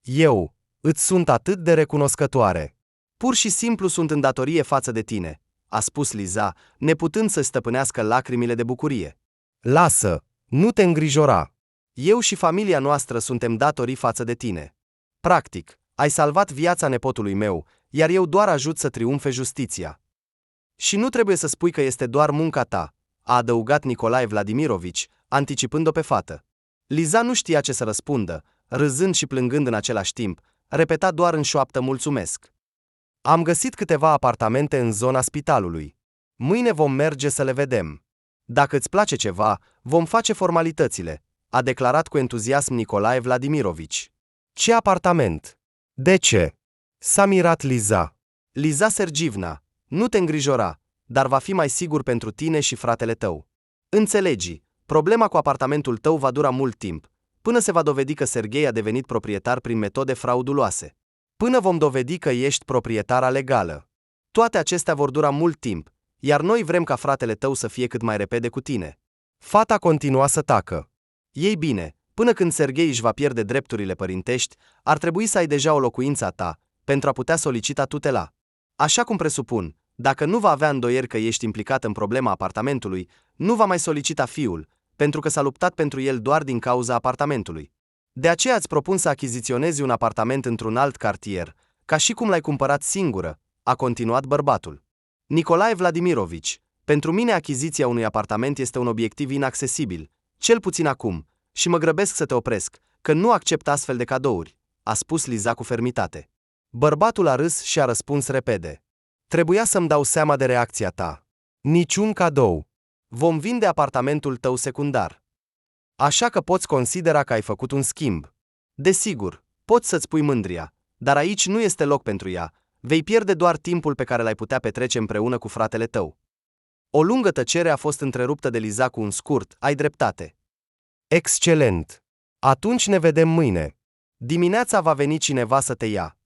Eu îți sunt atât de recunoscătoare. Pur și simplu sunt în datorie față de tine, a spus Liza, neputând să stăpânească lacrimile de bucurie. Lasă, nu te îngrijora. Eu și familia noastră suntem datorii față de tine. Practic, ai salvat viața nepotului meu, iar eu doar ajut să triumfe justiția. Și nu trebuie să spui că este doar munca ta, a adăugat Nicolae Vladimirovici, anticipând-o pe fată. Liza nu știa ce să răspundă, râzând și plângând în același timp, repeta doar în șoaptă mulțumesc. Am găsit câteva apartamente în zona spitalului. Mâine vom merge să le vedem. Dacă îți place ceva, vom face formalitățile, a declarat cu entuziasm Nicolae Vladimirovici. Ce apartament? De ce? S-a mirat Liza. Liza Sergivna, nu te îngrijora, dar va fi mai sigur pentru tine și fratele tău. Înțelegi, problema cu apartamentul tău va dura mult timp, până se va dovedi că Serghei a devenit proprietar prin metode frauduloase. Până vom dovedi că ești proprietara legală. Toate acestea vor dura mult timp, iar noi vrem ca fratele tău să fie cât mai repede cu tine. Fata continua să tacă. Ei bine, până când Serghei își va pierde drepturile părintești, ar trebui să ai deja o locuință a ta, pentru a putea solicita tutela. Așa cum presupun, dacă nu va avea îndoieri că ești implicat în problema apartamentului, nu va mai solicita fiul, pentru că s-a luptat pentru el doar din cauza apartamentului. De aceea îți propun să achiziționezi un apartament într-un alt cartier, ca și cum l-ai cumpărat singură, a continuat bărbatul. Nicolae Vladimirovici, pentru mine achiziția unui apartament este un obiectiv inaccesibil, cel puțin acum, și mă grăbesc să te opresc, că nu accept astfel de cadouri, a spus Liza cu fermitate. Bărbatul a râs și a răspuns repede. Trebuia să-mi dau seama de reacția ta. Niciun cadou. Vom vinde apartamentul tău secundar. Așa că poți considera că ai făcut un schimb. Desigur, poți să-ți pui mândria, dar aici nu este loc pentru ea, vei pierde doar timpul pe care l-ai putea petrece împreună cu fratele tău. O lungă tăcere a fost întreruptă de Liza cu un scurt, ai dreptate. Excelent! Atunci ne vedem mâine. Dimineața va veni cineva să te ia.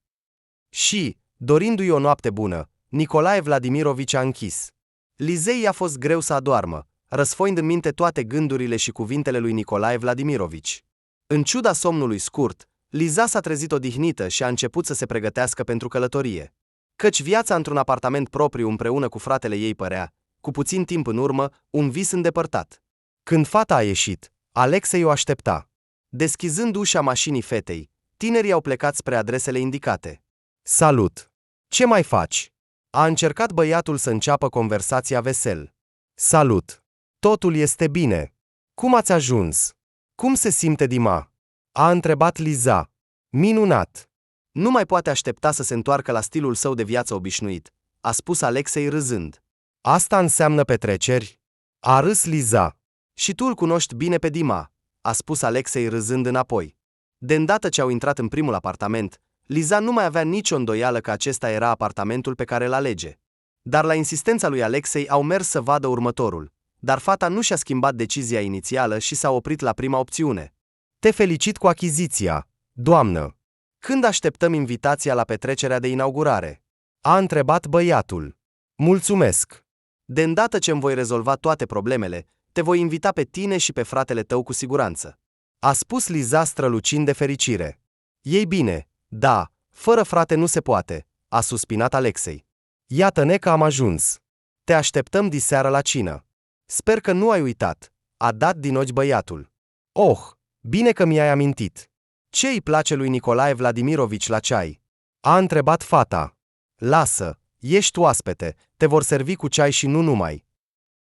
Și, dorindu-i o noapte bună, Nicolae Vladimirovici a închis. Lizei i-a fost greu să adoarmă, răsfoind în minte toate gândurile și cuvintele lui Nicolae Vladimirovici. În ciuda somnului scurt, Liza s-a trezit odihnită și a început să se pregătească pentru călătorie. Căci viața într-un apartament propriu împreună cu fratele ei părea, cu puțin timp în urmă, un vis îndepărtat. Când fata a ieșit, Alexei o aștepta. Deschizând ușa mașinii fetei, tinerii au plecat spre adresele indicate. Salut! Ce mai faci? A încercat băiatul să înceapă conversația vesel. Salut! Totul este bine. Cum ați ajuns? Cum se simte Dima? A întrebat Liza. Minunat! Nu mai poate aștepta să se întoarcă la stilul său de viață obișnuit, a spus Alexei râzând. Asta înseamnă petreceri? A râs Liza. Și tu îl cunoști bine pe Dima, a spus Alexei râzând înapoi. De îndată ce au intrat în primul apartament, Liza nu mai avea nicio îndoială că acesta era apartamentul pe care îl alege. Dar la insistența lui Alexei au mers să vadă următorul, dar fata nu și-a schimbat decizia inițială și s-a oprit la prima opțiune. Te felicit cu achiziția, doamnă. Când așteptăm invitația la petrecerea de inaugurare? A întrebat băiatul. Mulțumesc. De îndată ce îmi voi rezolva toate problemele, te voi invita pe tine și pe fratele tău cu siguranță. A spus Liza strălucind de fericire. Ei bine, da, fără frate nu se poate, a suspinat Alexei. Iată-ne că am ajuns. Te așteptăm diseară la cină. Sper că nu ai uitat, a dat din ochi băiatul. Oh, bine că mi-ai amintit. Ce îi place lui Nicolae Vladimirovici la ceai? A întrebat fata. Lasă, ești oaspete, te vor servi cu ceai și nu numai.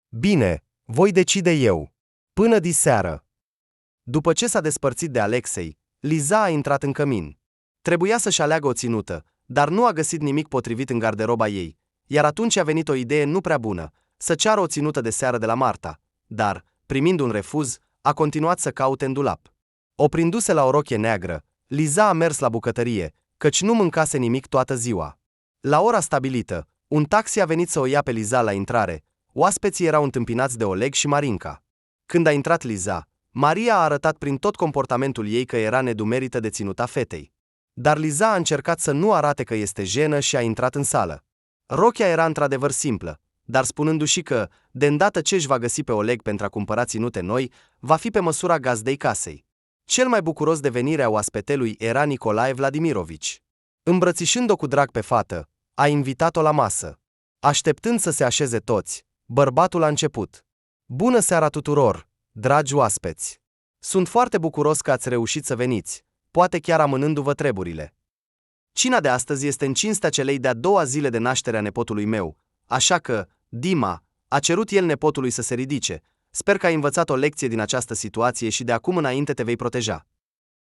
Bine, voi decide eu. Până diseară. După ce s-a despărțit de Alexei, Liza a intrat în cămin. Trebuia să-și aleagă o ținută, dar nu a găsit nimic potrivit în garderoba ei, iar atunci a venit o idee nu prea bună, să ceară o ținută de seară de la Marta, dar, primind un refuz, a continuat să caute în dulap. Oprindu-se la o rochie neagră, Liza a mers la bucătărie, căci nu mâncase nimic toată ziua. La ora stabilită, un taxi a venit să o ia pe Liza la intrare. Oaspeții erau întâmpinați de Oleg și Marinca. Când a intrat Liza, Maria a arătat prin tot comportamentul ei că era nedumerită de ținuta fetei. Dar Liza a încercat să nu arate că este jenă și a intrat în sală. Rochia era într-adevăr simplă, dar spunându-și că, de îndată ce își va găsi pe Oleg pentru a cumpăra ținute noi, va fi pe măsura gazdei casei. Cel mai bucuros de venirea oaspetelui era Nicolae Vladimirovici. Îmbrățișând-o cu drag pe fată, a invitat-o la masă. Așteptând să se așeze toți, bărbatul a început. Bună seara tuturor, dragi oaspeți! Sunt foarte bucuros că ați reușit să veniți, poate chiar amânându-vă treburile. Cina de astăzi este în cinstea celei de-a doua zile de naștere a nepotului meu, așa că, Dima, a cerut el nepotului să se ridice. Sper că ai învățat o lecție din această situație și de acum înainte te vei proteja.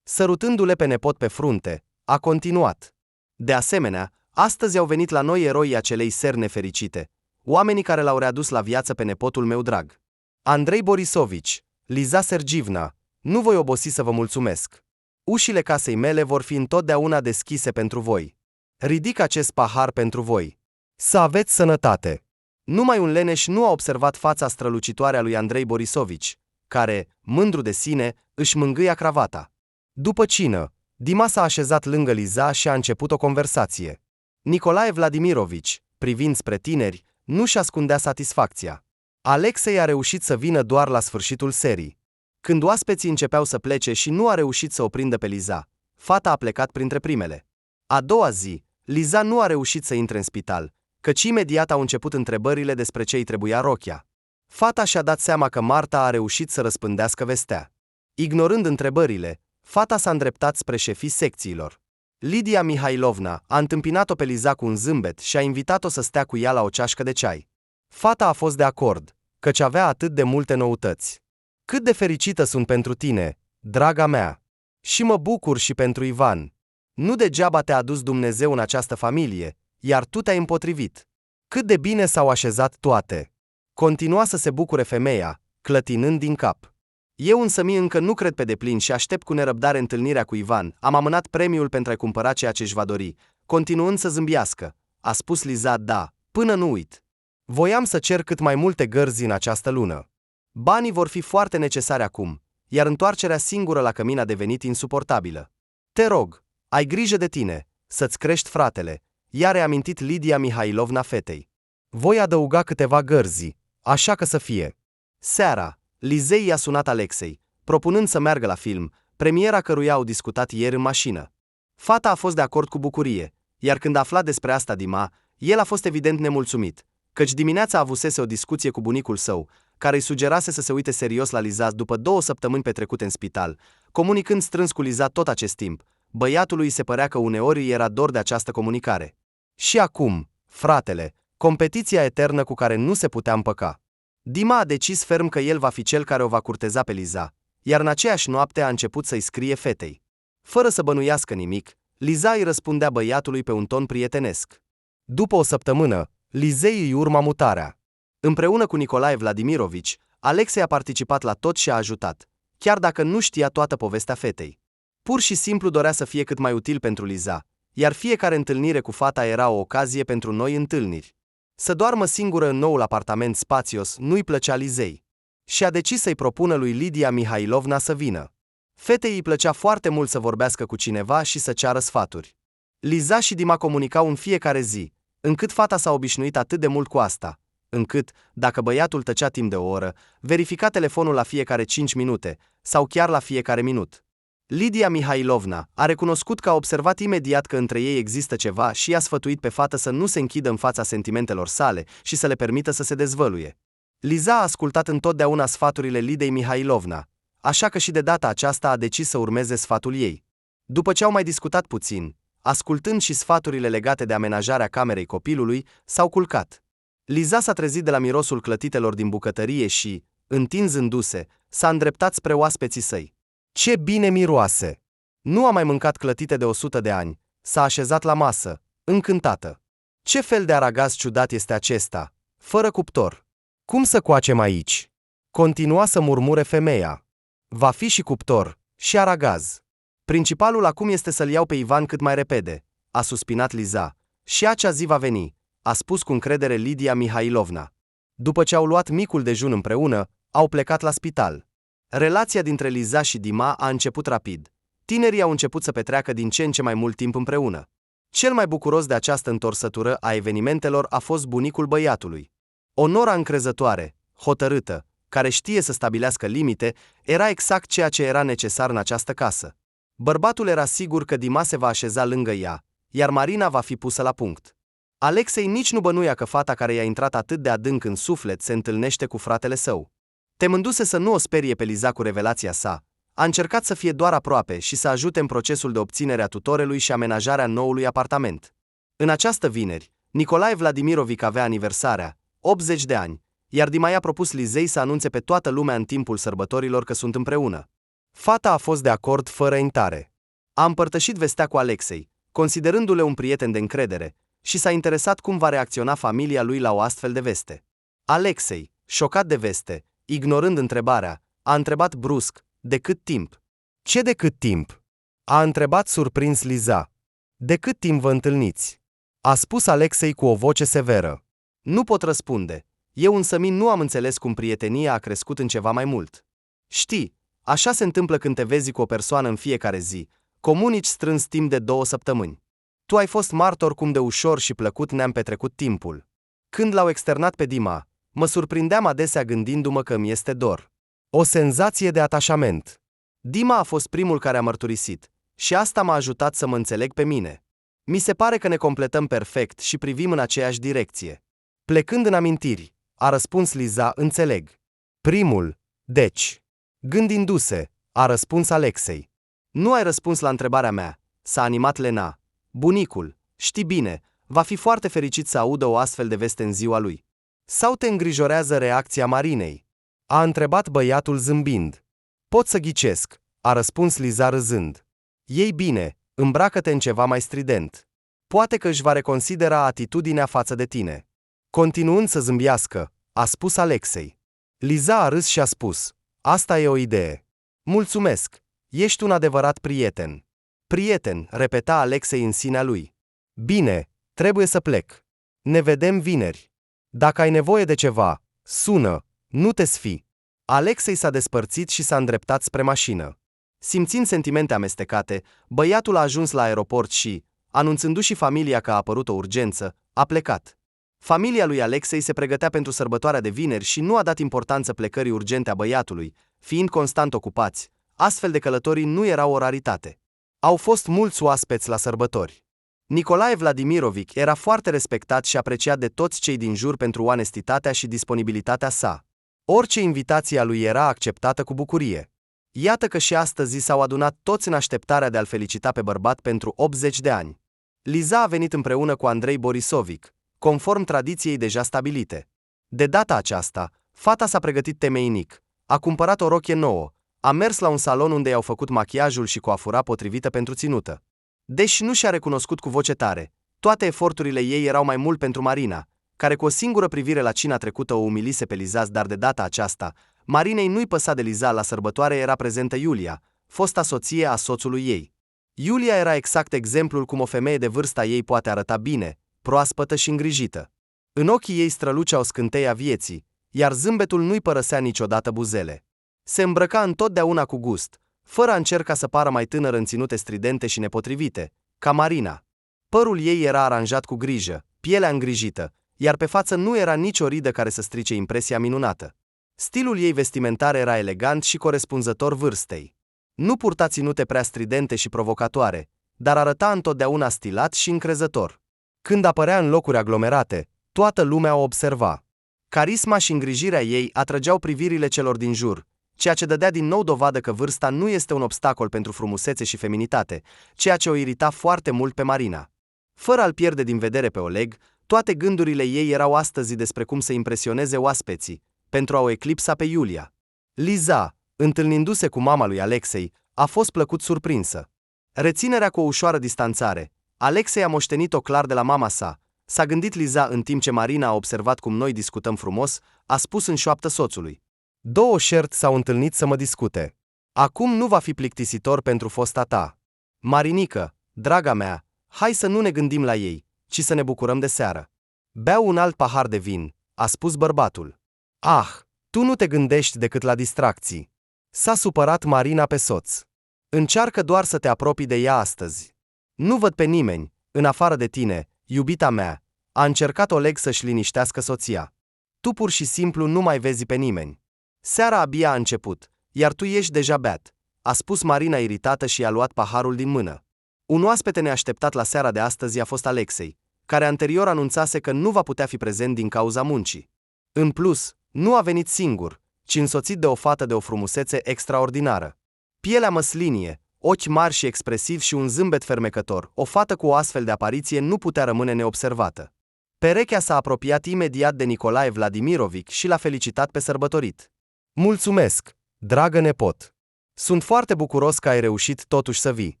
Sărutându-le pe nepot pe frunte, a continuat. De asemenea, astăzi au venit la noi eroii acelei seri nefericite, oamenii care l-au readus la viață pe nepotul meu drag. Andrei Borisovici, Liza Sergivna, nu voi obosi să vă mulțumesc. Ușile casei mele vor fi întotdeauna deschise pentru voi. Ridic acest pahar pentru voi. Să aveți sănătate! Numai un leneș nu a observat fața strălucitoare a lui Andrei Borisovici, care, mândru de sine, își mângâia cravata. După cină, Dima s-a așezat lângă Liza și a început o conversație. Nicolae Vladimirovici, privind spre tineri, nu-și ascundea satisfacția. Alexei a reușit să vină doar la sfârșitul serii. Când oaspeții începeau să plece și nu a reușit să o prindă pe Liza, fata a plecat printre primele. A doua zi, Liza nu a reușit să intre în spital, căci imediat au început întrebările despre ce îi trebuia rochia. Fata și-a dat seama că Marta a reușit să răspândească vestea. Ignorând întrebările, fata s-a îndreptat spre șefii secțiilor. Lidia Mihailovna a întâmpinat-o pe Liza cu un zâmbet și a invitat-o să stea cu ea la o ceașcă de ceai. Fata a fost de acord, căci avea atât de multe noutăți. Cât de fericită sunt pentru tine, draga mea! Și mă bucur și pentru Ivan. Nu degeaba te-a adus Dumnezeu în această familie, iar tu te-ai împotrivit. Cât de bine s-au așezat toate! Continua să se bucure femeia, clătinând din cap. Eu însă încă nu cred pe deplin și aștept cu nerăbdare întâlnirea cu Ivan. Am amânat premiul pentru a-i cumpăra ceea ce își va dori, continuând să zâmbească. A spus Liza da, până nu uit. Voiam să cer cât mai multe gărzi în această lună. Banii vor fi foarte necesari acum, iar întoarcerea singură la cămin a devenit insuportabilă. Te rog, ai grijă de tine, să-ți crești fratele, i-a reamintit Lidia Mihailovna fetei. Voi adăuga câteva gărzi, așa că să fie. Seara, Lizei i-a sunat Alexei, propunând să meargă la film, premiera căruia au discutat ieri în mașină. Fata a fost de acord cu bucurie, iar când a aflat despre asta Dima, el a fost evident nemulțumit, căci dimineața avusese o discuție cu bunicul său, care îi sugerase să se uite serios la Liza după 2 săptămâni petrecute în spital, comunicând strâns cu Liza tot acest timp. Băiatului îi se părea că uneori îi era dor de această comunicare. Și acum, fratele, competiția eternă cu care nu se putea împăca. Dima a decis ferm că el va fi cel care o va curteza pe Liza, iar în aceeași noapte a început să-i scrie fetei. Fără să bănuiască nimic, Liza îi răspundea băiatului pe un ton prietenesc. După o săptămână, Lizei îi urma mutarea. Împreună cu Nicolae Vladimirovici, Alexei a participat la tot și a ajutat, chiar dacă nu știa toată povestea fetei. Pur și simplu dorea să fie cât mai util pentru Liza, iar fiecare întâlnire cu fata era o ocazie pentru noi întâlniri. Să doarmă singură în noul apartament spațios nu-i plăcea Lizei. Și a decis să-i propună lui Lidia Mihailovna să vină. Fetei îi plăcea foarte mult să vorbească cu cineva și să ceară sfaturi. Liza și Dima comunicau în fiecare zi, încât fata s-a obișnuit atât de mult cu asta, încât, dacă băiatul tăcea timp de o oră, verifica telefonul la fiecare 5 minute, sau chiar la fiecare minut. Lidia Mihailovna a recunoscut că a observat imediat că între ei există ceva și i-a sfătuit pe fată să nu se închidă în fața sentimentelor sale și să le permită să se dezvăluie. Liza a ascultat întotdeauna sfaturile Lidei Mihailovna, așa că și de data aceasta a decis să urmeze sfatul ei. După ce au mai discutat puțin, ascultând și sfaturile legate de amenajarea camerei copilului, s-au culcat. Liza s-a trezit de la mirosul clătitelor din bucătărie și, întinzându-se, s-a îndreptat spre oaspeții săi. Ce bine miroase! Nu a mai mâncat clătite de 100 de ani, s-a așezat la masă, încântată. Ce fel de aragaz ciudat este acesta, fără cuptor? Cum să coacem aici? Continua să murmure femeia. Va fi și cuptor, și aragaz. Principalul acum este să-l iau pe Ivan cât mai repede, a suspinat Liza. Și acea zi va veni, a spus cu încredere Lidia Mihailovna. După ce au luat micul dejun împreună, au plecat la spital. Relația dintre Liza și Dima a început rapid. Tinerii au început să petreacă din ce în ce mai mult timp împreună. Cel mai bucuros de această întorsătură a evenimentelor a fost bunicul băiatului. O noră încrezătoare, hotărâtă, care știe să stabilească limite, era exact ceea ce era necesar în această casă. Bărbatul era sigur că Dima se va așeza lângă ea, iar Marina va fi pusă la punct. Alexei nici nu bănuia că fata care i-a intrat atât de adânc în suflet se întâlnește cu fratele său. Temându-se să nu o sperie pe Liza cu revelația sa, a încercat să fie doar aproape și să ajute în procesul de obținere a tutorelui și amenajarea noului apartament. În această vineri, Nicolae Vladimirovici avea aniversarea, 80 de ani, iar Dima i-a propus Lizei să anunțe pe toată lumea în timpul sărbătorilor că sunt împreună. Fata a fost de acord fără intare. A împărtășit vestea cu Alexei, considerându-le un prieten de încredere, și s-a interesat cum va reacționa familia lui la o astfel de veste. Alexei, șocat de veste, ignorând întrebarea, a întrebat brusc, de cât timp? Ce de cât timp? A întrebat surprins Liza. De cât timp vă întâlniți? A spus Alexei cu o voce severă. Nu pot răspunde. Eu însămi nu am înțeles cum prietenia a crescut în ceva mai mult. Știi, așa se întâmplă când te vezi cu o persoană în fiecare zi, comunici strâns timp de 2 săptămâni. Tu ai fost martor cum de ușor și plăcut ne-am petrecut timpul. Când l-au externat pe Dima, mă surprindeam adesea gândindu-mă că mi este dor. O senzație de atașament. Dima a fost primul care a mărturisit, și asta m-a ajutat să mă înțeleg pe mine. Mi se pare că ne completăm perfect și privim în aceeași direcție. Plecând în amintiri, a răspuns Liza, înțeleg. Primul, deci. Gândindu-se, a răspuns Alexei. Nu ai răspuns la întrebarea mea, s-a animat Lena. Bunicul, știi bine, va fi foarte fericit să audă o astfel de veste în ziua lui. Sau te îngrijorează reacția Marinei? A întrebat băiatul zâmbind. Pot să ghicesc, a răspuns Liza râzând. Ei bine, îmbracă-te în ceva mai strident. Poate că își va reconsidera atitudinea față de tine. Continuând să zâmbească, a spus Alexei. Liza a râs și a spus, asta e o idee. Mulțumesc, ești un adevărat prieten. Prieten, repeta Alexei în sinea lui. Bine, trebuie să plec. Ne vedem vineri. Dacă ai nevoie de ceva, sună, nu te sfi. Alexei s-a despărțit și s-a îndreptat spre mașină. Simțind sentimente amestecate, băiatul a ajuns la aeroport și, anunțându-și familia că a apărut o urgență, a plecat. Familia lui Alexei se pregătea pentru sărbătoarea de vineri și nu a dat importanță plecării urgente a băiatului, fiind constant ocupați. Astfel de călătorii nu erau o raritate. Au fost mulți oaspeți la sărbători. Nicolae Vladimirovic era foarte respectat și apreciat de toți cei din jur pentru onestitatea și disponibilitatea sa. Orice invitație a lui era acceptată cu bucurie. Iată că și astăzi s-au adunat toți în așteptarea de a-l felicita pe bărbat pentru 80 de ani. Liza a venit împreună cu Andrei Borisovic, conform tradiției deja stabilite. De data aceasta, fata s-a pregătit temeinic, a cumpărat o rochie nouă, a mers la un salon unde i-au făcut machiajul și coafura potrivită pentru ținută. Deși nu și-a recunoscut cu voce tare, toate eforturile ei erau mai mult pentru Marina, care cu o singură privire la cina trecută o umilise pe Liza, dar de data aceasta, Marinei nu-i păsa de Liza. La sărbătoare era prezentă Iulia, fosta soție a soțului ei. Iulia era exact exemplul cum o femeie de vârsta ei poate arăta bine, proaspătă și îngrijită. În ochii ei strălucea o scânteie a vieții, iar zâmbetul nu-i părăsea niciodată buzele. Se îmbrăca întotdeauna cu gust, fără a încerca să pară mai tânără în ținute stridente și nepotrivite, ca Marina. Părul ei era aranjat cu grijă, pielea îngrijită, iar pe față nu era nicio ridă care să strice impresia minunată. Stilul ei vestimentar era elegant și corespunzător vârstei. Nu purta ținute prea stridente și provocatoare, dar arăta întotdeauna stilat și încrezător. Când apărea în locuri aglomerate, toată lumea o observa. Carisma și îngrijirea ei atrăgeau privirile celor din jur, ceea ce dădea din nou dovadă că vârsta nu este un obstacol pentru frumusețe și feminitate, ceea ce o irita foarte mult pe Marina. Fără a-l pierde din vedere pe Oleg, toate gândurile ei erau astăzi despre cum să impresioneze oaspeții, pentru a o eclipsa pe Iulia. Liza, întâlnindu-se cu mama lui Alexei, a fost plăcut surprinsă. Reținerea cu o ușoară distanțare, Alexei a moștenit-o clar de la mama sa, s-a gândit Liza în timp ce Marina a observat cum noi discutăm frumos, a spus în șoaptă soțului. 2 șerți s-au întâlnit să mă discute. Acum nu va fi plictisitor pentru fosta ta. Marinică, draga mea, hai să nu ne gândim la ei, ci să ne bucurăm de seară. Beau un alt pahar de vin, a spus bărbatul. Ah, tu nu te gândești decât la distracții. S-a supărat Marina pe soț. Încearcă doar să te apropii de ea astăzi. Nu văd pe nimeni, în afară de tine, iubita mea, a încercat Oleg să-și liniștească soția. Tu pur și simplu nu mai vezi pe nimeni. Seara abia a început, iar tu ești deja beat, a spus Marina iritată și i-a luat paharul din mână. Un oaspete neașteptat la seara de astăzi a fost Alexei, care anterior anunțase că nu va putea fi prezent din cauza muncii. În plus, nu a venit singur, ci însoțit de o fată de o frumusețe extraordinară. Pielea măslinie, ochi mari și expresivi și un zâmbet fermecător, o fată cu o astfel de apariție nu putea rămâne neobservată. Perechea s-a apropiat imediat de Nicolae Vladimirovic și l-a felicitat pe sărbătorit. Mulțumesc, dragă nepot! Sunt foarte bucuros că ai reușit totuși să vii.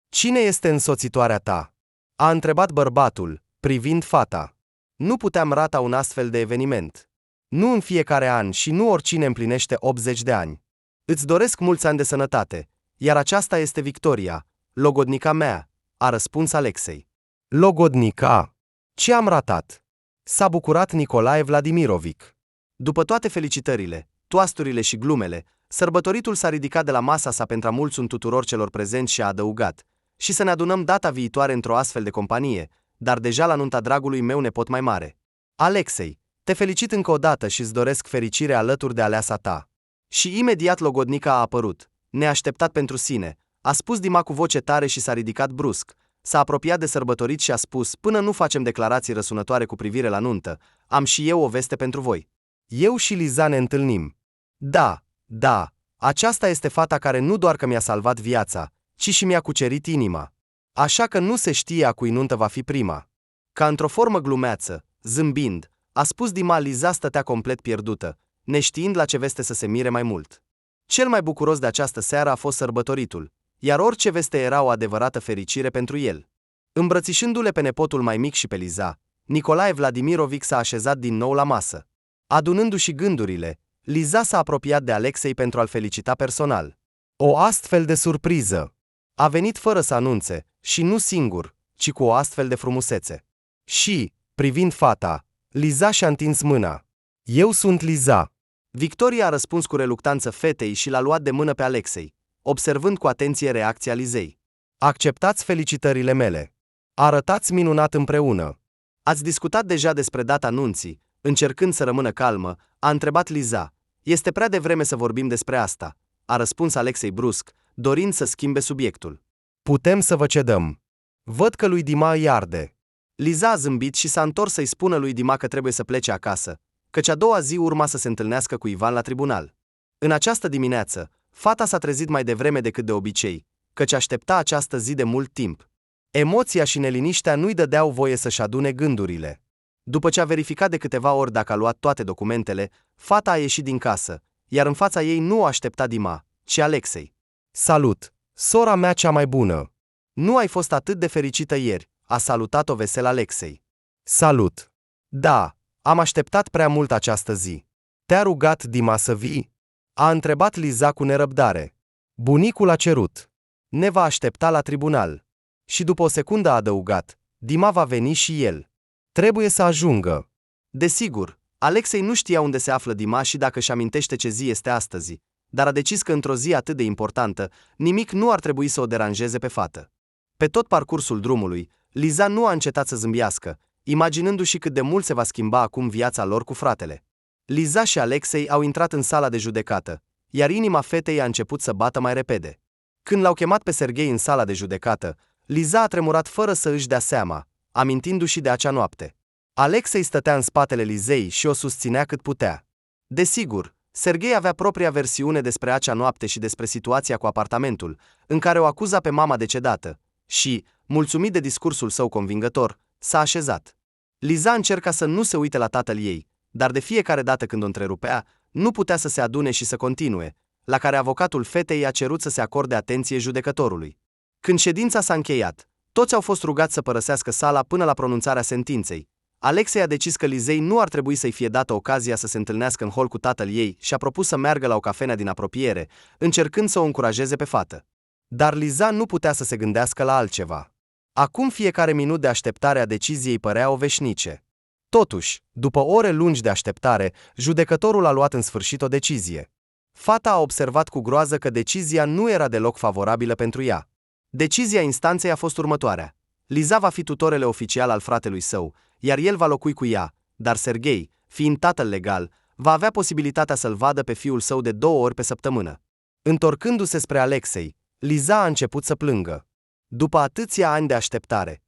Cine este însoțitoarea ta? A întrebat bărbatul, privind fata. Nu puteam rata un astfel de eveniment. Nu în fiecare an și nu oricine împlinește 80 de ani. Îți doresc mulți ani de sănătate, iar aceasta este Victoria, logodnica mea, a răspuns Alexei. Logodnica? Ce am ratat? S-a bucurat Nicolae Vladimirovic. După toate felicitările, toasturile și glumele, sărbătoritul s-a ridicat de la masa sa pentru a mulțumi tuturor celor prezenți și a adăugat: și să ne adunăm data viitoare într-o astfel de companie, dar deja la nunta dragului meu nepot mai mare. Alexei, te felicit încă o dată și îți doresc fericire alături de aleasa ta. Și imediat logodnica a apărut, neașteptat pentru sine, a spus Dima cu voce tare și s-a ridicat brusc, s-a apropiat de sărbătorit și a spus: până nu facem declarații răsunătoare cu privire la nuntă, am și eu o veste pentru voi. Eu și Liza ne întâlnim. Da, aceasta este fata care nu doar că mi-a salvat viața, ci și mi-a cucerit inima. Așa că nu se știe a cui nuntă va fi prima. Ca într-o formă glumeață, zâmbind, a spus Dima. Liza stătea complet pierdută, neștiind la ce veste să se mire mai mult. Cel mai bucuros de această seară a fost sărbătoritul, iar orice veste era o adevărată fericire pentru el. Îmbrățișându-le pe nepotul mai mic și pe Liza, Nicolae Vladimirovic s-a așezat din nou la masă. Adunându-și gândurile, Liza s-a apropiat de Alexei pentru a-l felicita personal. O astfel de surpriză a venit fără să anunțe, și nu singur, ci cu o astfel de frumusețe. Și, privind fata, Liza și-a întins mâna. Eu sunt Liza. Victoria a răspuns cu reluctanță fetei și l-a luat de mână pe Alexei, observând cu atenție reacția Lizei. Acceptați felicitările mele. Arătați minunat împreună. Ați discutat deja despre data nunții. Încercând să rămână calmă, a întrebat Liza. Este prea devreme să vorbim despre asta, a răspuns Alexei brusc, dorind să schimbe subiectul. Putem să vă cedăm. Văd că lui Dima îi arde. Liza a zâmbit și s-a întors să-i spună lui Dima că trebuie să plece acasă, căci a doua zi urma să se întâlnească cu Ivan la tribunal. În această dimineață, fata s-a trezit mai devreme decât de obicei, căci aștepta această zi de mult timp. Emoția și neliniștea nu-i dădeau voie să-și adune gândurile. După ce a verificat de câteva ori dacă a luat toate documentele, fata a ieșit din casă, iar în fața ei nu o aștepta Dima, ci Alexei. Salut, sora mea cea mai bună! Nu ai fost atât de fericită ieri, a salutat-o vesel Alexei. Salut! Da, am așteptat prea mult această zi. Te-a rugat Dima să vii? A întrebat Liza cu nerăbdare. Bunicul a cerut. Ne va aștepta la tribunal. Și după o secundă a adăugat: Dima va veni și el. Trebuie să ajungă. Desigur, Alexei nu știa unde se află Dima și dacă își amintește ce zi este astăzi, dar a decis că într-o zi atât de importantă, nimic nu ar trebui să o deranjeze pe fată. Pe tot parcursul drumului, Liza nu a încetat să zâmbească, imaginându-și cât de mult se va schimba acum viața lor cu fratele. Liza și Alexei au intrat în sala de judecată, iar inima fetei a început să bată mai repede. Când l-au chemat pe Serghei în sala de judecată, Liza a tremurat fără să își dea seama, amintindu-și de acea noapte. Alexei stătea în spatele Lizei și o susținea cât putea. Desigur, Serghei avea propria versiune despre acea noapte și despre situația cu apartamentul, în care o acuza pe mama decedată, și, mulțumit de discursul său convingător, s-a așezat. Liza încerca să nu se uite la tatăl ei, dar de fiecare dată când o întrerupea, nu putea să se adune și să continue, la care avocatul fetei a cerut să se acorde atenție judecătorului. Când ședința s-a încheiat, toți au fost rugați să părăsească sala până la pronunțarea sentinței. Alexei a decis că Lizei nu ar trebui să-i fie dată ocazia să se întâlnească în hol cu tatăl ei și a propus să meargă la o cafenea din apropiere, încercând să o încurajeze pe fată. Dar Liza nu putea să se gândească la altceva. Acum fiecare minut de așteptare a deciziei părea o veșnice. Totuși, după ore lungi de așteptare, judecătorul a luat în sfârșit o decizie. Fata a observat cu groază că decizia nu era deloc favorabilă pentru ea. Decizia instanței a fost următoarea. Liza va fi tutorele oficial al fratelui său, iar el va locui cu ea, dar Serghei, fiind tatăl legal, va avea posibilitatea să-l vadă pe fiul său de 2 ori pe săptămână. Întorcându-se spre Alexei, Liza a început să plângă. După atâția ani de așteptare,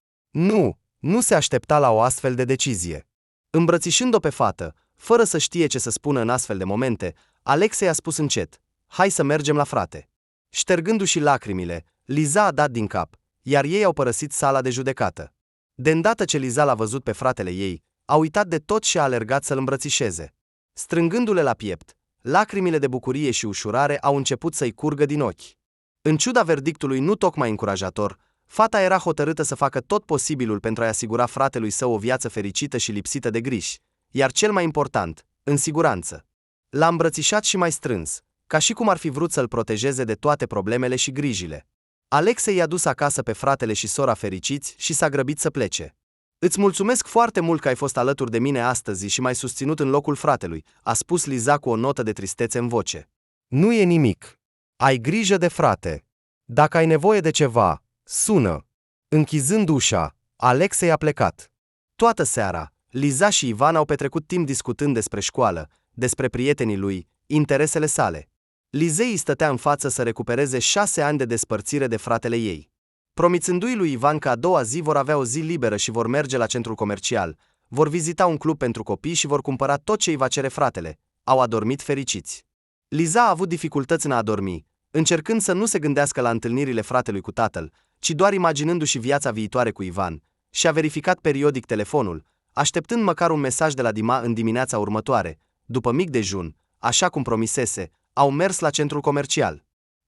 nu se aștepta la o astfel de decizie. Îmbrățișând-o pe fată, fără să știe ce să spună în astfel de momente, Alexei a spus încet: hai să mergem la frate. Ștergându-și lacrimile, Liza a dat din cap, iar ei au părăsit sala de judecată. De îndată ce Liza l-a văzut pe fratele ei, a uitat de tot și a alergat să-l îmbrățișeze. Strângându-le la piept, lacrimile de bucurie și ușurare au început să-i curgă din ochi. În ciuda verdictului nu tocmai încurajator, fata era hotărâtă să facă tot posibilul pentru a-i asigura fratelui său o viață fericită și lipsită de griji, iar cel mai important, în siguranță. L-a îmbrățișat și mai strâns, ca și cum ar fi vrut să-l protejeze de toate problemele și grijile. Alexei i-a dus acasă pe fratele și sora fericiți și s-a grăbit să plece. Îți mulțumesc foarte mult că ai fost alături de mine astăzi și m-ai susținut în locul fratelui, a spus Liza cu o notă de tristețe în voce. Nu e nimic. Ai grijă de frate. Dacă ai nevoie de ceva, sună. Închizând ușa, Alexei a plecat. Toată seara, Liza și Ivan au petrecut timp discutând despre școală, despre prietenii lui, interesele sale. Lizei îi stătea în față să recupereze 6 ani de despărțire de fratele ei. Promițându-i lui Ivan că a doua zi vor avea o zi liberă și vor merge la centrul comercial, vor vizita un club pentru copii și vor cumpăra tot ce îi va cere fratele, au adormit fericiți. Liza a avut dificultăți în a adormi, încercând să nu se gândească la întâlnirile fratelui cu tatăl, ci doar imaginându-și viața viitoare cu Ivan, și a verificat periodic telefonul, așteptând măcar un mesaj de la Dima în dimineața următoare. După mic dejun, așa cum promisese, au mers la centrul comercial.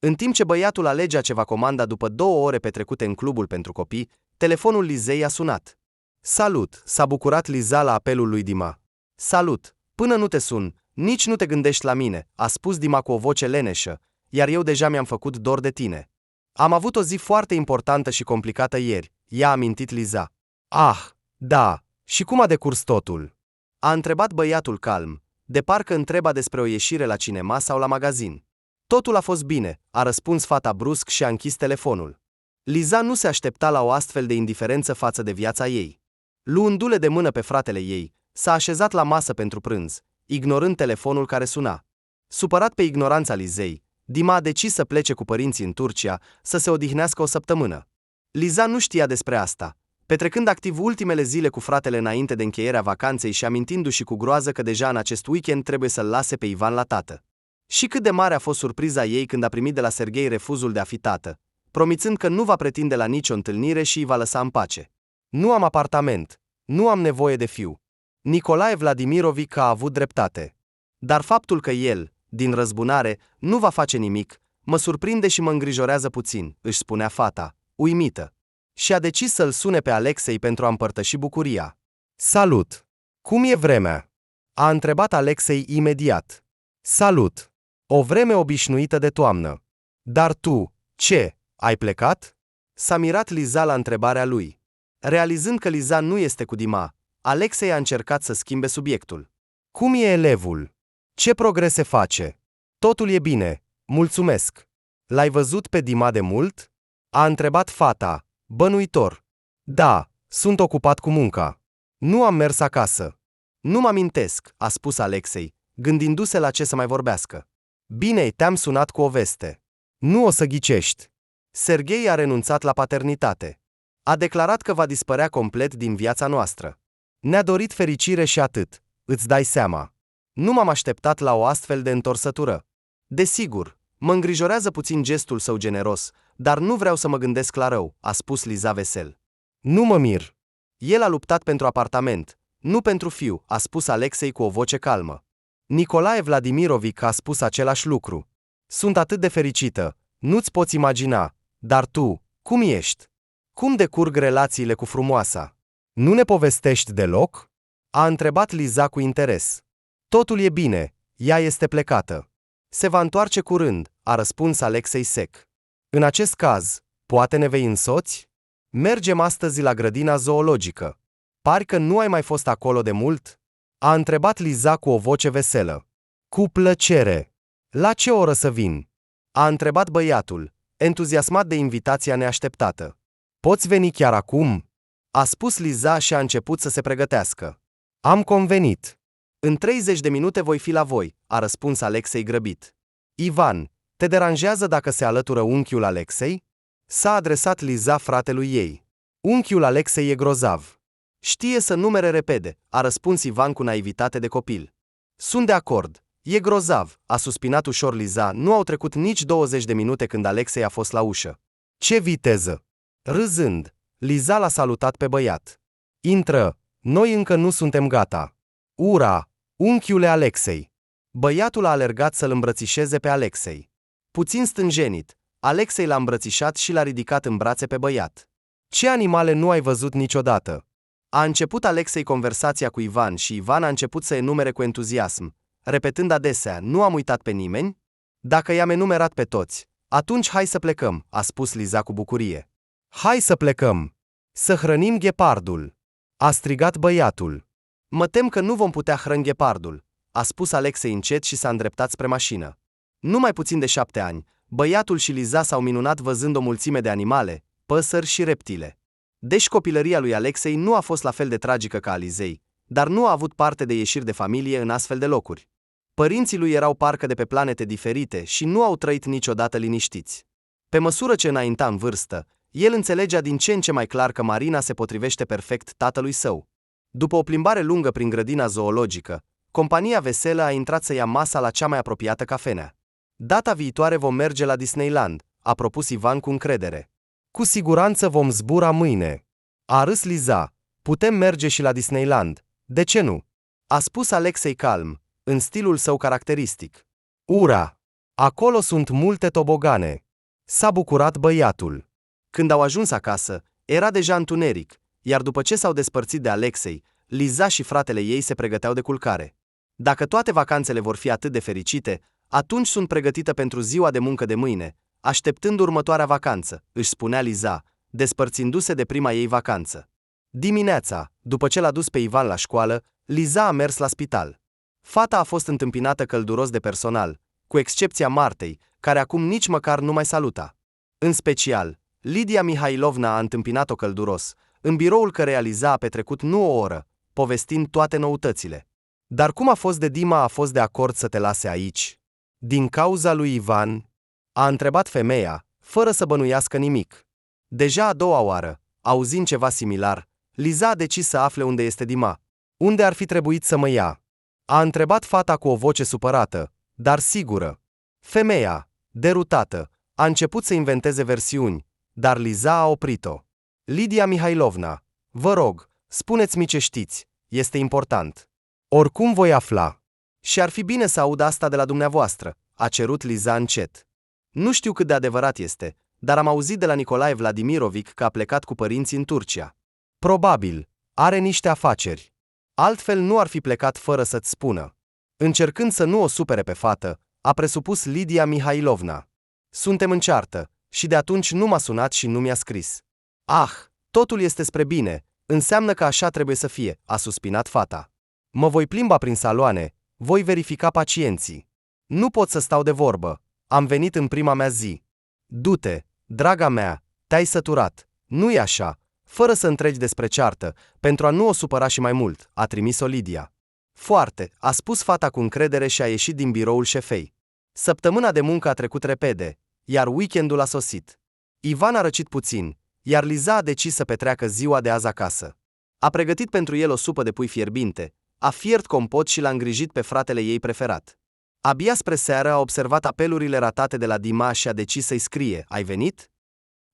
În timp ce băiatul alegea ce va comanda după 2 ore petrecute în clubul pentru copii, telefonul Lizei a sunat. Salut, s-a bucurat Liza la apelul lui Dima. Salut, până nu te sun, nici nu te gândești la mine, a spus Dima cu o voce leneșă, iar eu deja mi-am făcut dor de tine. Am avut o zi foarte importantă și complicată ieri, i-a amintit Liza. Ah, da, și cum a decurs totul? A întrebat băiatul calm, de parcă întreba despre o ieșire la cinema sau la magazin. Totul a fost bine, a răspuns fata brusc și a închis telefonul. Liza nu se aștepta la o astfel de indiferență față de viața ei. Luându-le de mână pe fratele ei, s-a așezat la masă pentru prânz, ignorând telefonul care suna. Supărat pe ignoranța Lizei, Dima a decis să plece cu părinții în Turcia, să se odihnească o săptămână. Liza nu știa despre asta, petrecând activ ultimele zile cu fratele înainte de încheierea vacanței și amintindu-și cu groază că deja în acest weekend trebuie să-l lase pe Ivan la tată. Și cât de mare a fost surpriza ei când a primit de la Serghei refuzul de a fi tată, promițând că nu va pretinde la nicio întâlnire și îi va lăsa în pace. Nu am apartament, nu am nevoie de fiu. Nicolae Vladimirovic a avut dreptate. Dar faptul că el, din răzbunare, nu va face nimic, mă surprinde și mă îngrijorează puțin, își spunea fata, uimită. Și a decis să-l sune pe Alexei pentru a împărtăși bucuria. Salut! Cum e vremea? A întrebat Alexei imediat. Salut! O vreme obișnuită de toamnă. Dar tu, ce, ai plecat? S-a mirat Liza la întrebarea lui. Realizând că Liza nu este cu Dima, Alexei a încercat să schimbe subiectul. Cum e elevul? Ce progrese face? Totul e bine, mulțumesc. L-ai văzut pe Dima de mult? A întrebat fata, bănuitor. Da, sunt ocupat cu munca. Nu am mers acasă. Nu mă amintesc, a spus Alexei, gândindu-se la ce să mai vorbească. Bine, te-am sunat cu o veste. Nu o să ghicești. Serghei a renunțat la paternitate. A declarat că va dispărea complet din viața noastră. Ne-a dorit fericire și atât, îți dai seama. Nu m-am așteptat la o astfel de întorsătură. Desigur, mă îngrijorează puțin gestul său generos, dar nu vreau să mă gândesc la rău, a spus Liza vesel. Nu mă mir. El a luptat pentru apartament, nu pentru fiu, a spus Alexei cu o voce calmă. Nicolae Vladimirovic a spus același lucru. Sunt atât de fericită, nu-ți poți imagina, dar tu, cum ești? Cum decurg relațiile cu frumoasa? Nu ne povestești deloc? A întrebat Liza cu interes. Totul e bine, ea este plecată. Se va întoarce curând, a răspuns Alexei sec. În acest caz, poate ne vei însoți? Mergem astăzi la grădina zoologică. Parcă nu ai mai fost acolo de mult? A întrebat Liza cu o voce veselă. Cu plăcere. La ce oră să vin? A întrebat băiatul, entuziasmat de invitația neașteptată. Poți veni chiar acum? A spus Liza și a început să se pregătească. Am convenit. În 30 de minute voi fi la voi, a răspuns Alexei grăbit. Ivan, te deranjează dacă se alătură unchiul Alexei? S-a adresat Liza fratelui ei. Unchiul Alexei e grozav. Știe să numere repede, a răspuns Ivan cu naivitate de copil. Sunt de acord, e grozav, a suspinat ușor Liza, nu au trecut nici 20 de minute când Alexei a fost la ușă. Ce viteză! Râzând, Liza l-a salutat pe băiat. Intră, noi încă nu suntem gata. Ura, unchiule Alexei! Băiatul a alergat să-l îmbrățișeze pe Alexei. Puțin stânjenit, Alexei l-a îmbrățișat și l-a ridicat în brațe pe băiat. Ce animale nu ai văzut niciodată? A început Alexei conversația cu Ivan și Ivan a început să enumere cu entuziasm, repetând adesea, nu am uitat pe nimeni? Dacă i-am enumerat pe toți, atunci hai să plecăm, a spus Liza cu bucurie. Hai să plecăm! Să hrănim ghepardul! A strigat băiatul. Mă tem că nu vom putea hrăni ghepardul, a spus Alexei încet și s-a îndreptat spre mașină. Nu mai puțin de 7 ani, băiatul și Liza s-au minunat văzând o mulțime de animale, păsări și reptile. Deși copilăria lui Alexei nu a fost la fel de tragică ca a Lizei, dar nu a avut parte de ieșiri de familie în astfel de locuri. Părinții lui erau parcă de pe planete diferite și nu au trăit niciodată liniștiți. Pe măsură ce înainta în vârstă, el înțelegea din ce în ce mai clar că Marina se potrivește perfect tatălui său. După o plimbare lungă prin grădina zoologică, compania veselă a intrat să ia masa la cea mai apropiată cafenea. Data viitoare vom merge la Disneyland, a propus Ivan cu încredere. Cu siguranță vom zbura mâine. A râs Liza. Putem merge și la Disneyland. De ce nu? A spus Alexei calm, în stilul său caracteristic. Ura! Acolo sunt multe tobogane. S-a bucurat băiatul. Când au ajuns acasă, era deja întuneric, iar după ce s-au despărțit de Alexei, Liza și fratele ei se pregăteau de culcare. Dacă toate vacanțele vor fi atât de fericite, atunci sunt pregătită pentru ziua de muncă de mâine, așteptând următoarea vacanță, își spunea Liza, despărțindu-se de prima ei vacanță. Dimineața, după ce l-a dus pe Ivan la școală, Liza a mers la spital. Fata a fost întâmpinată călduros de personal, cu excepția Martei, care acum nici măcar nu mai saluta. În special, Lidia Mihailovna a întâmpinat-o călduros, în biroul căreia Liza a petrecut nu o oră, povestind toate noutățile. Dar cum a fost de Dima a fost de acord să te lase aici? Din cauza lui Ivan? A întrebat femeia, fără să bănuiască nimic. Deja a doua oară, auzind ceva similar, Liza a decis să afle unde este Dima. Unde ar fi trebuit să mă ia? A întrebat fata cu o voce supărată, dar sigură. Femeia, derutată, a început să inventeze versiuni, dar Liza a oprit-o. Lidia Mihailovna, vă rog, spuneți-mi ce știți, este important. Oricum voi afla. Și ar fi bine să aud asta de la dumneavoastră, a cerut Liza încet. Nu știu cât de adevărat este, dar am auzit de la Nicolae Vladimirovic că a plecat cu părinții în Turcia. Probabil, are niște afaceri. Altfel nu ar fi plecat fără să-ți spună. Încercând să nu o supere pe fată, a presupus Lidia Mihailovna. Suntem în ceartă, și de atunci nu m-a sunat și nu mi-a scris. Ah, totul este spre bine, înseamnă că așa trebuie să fie, a suspinat fata. Mă voi plimba prin saloane, voi verifica pacienții. Nu pot să stau de vorbă, am venit în prima mea zi. Du-te, draga mea, te-ai săturat, nu-i așa, fără să întregi despre ceartă, pentru a nu o supăra și mai mult, a trimis-o Lidia. Foarte, a spus fata cu încredere și a ieșit din biroul șefei. Săptămâna de muncă a trecut repede, iar weekendul a sosit. Ivan a răcit puțin, iar Liza a decis să petreacă ziua de azi acasă. A pregătit pentru el o supă de pui fierbinte, a fiert compot și l-a îngrijit pe fratele ei preferat. Abia spre seară a observat apelurile ratate de la Dima și a decis să-i scrie, ai venit?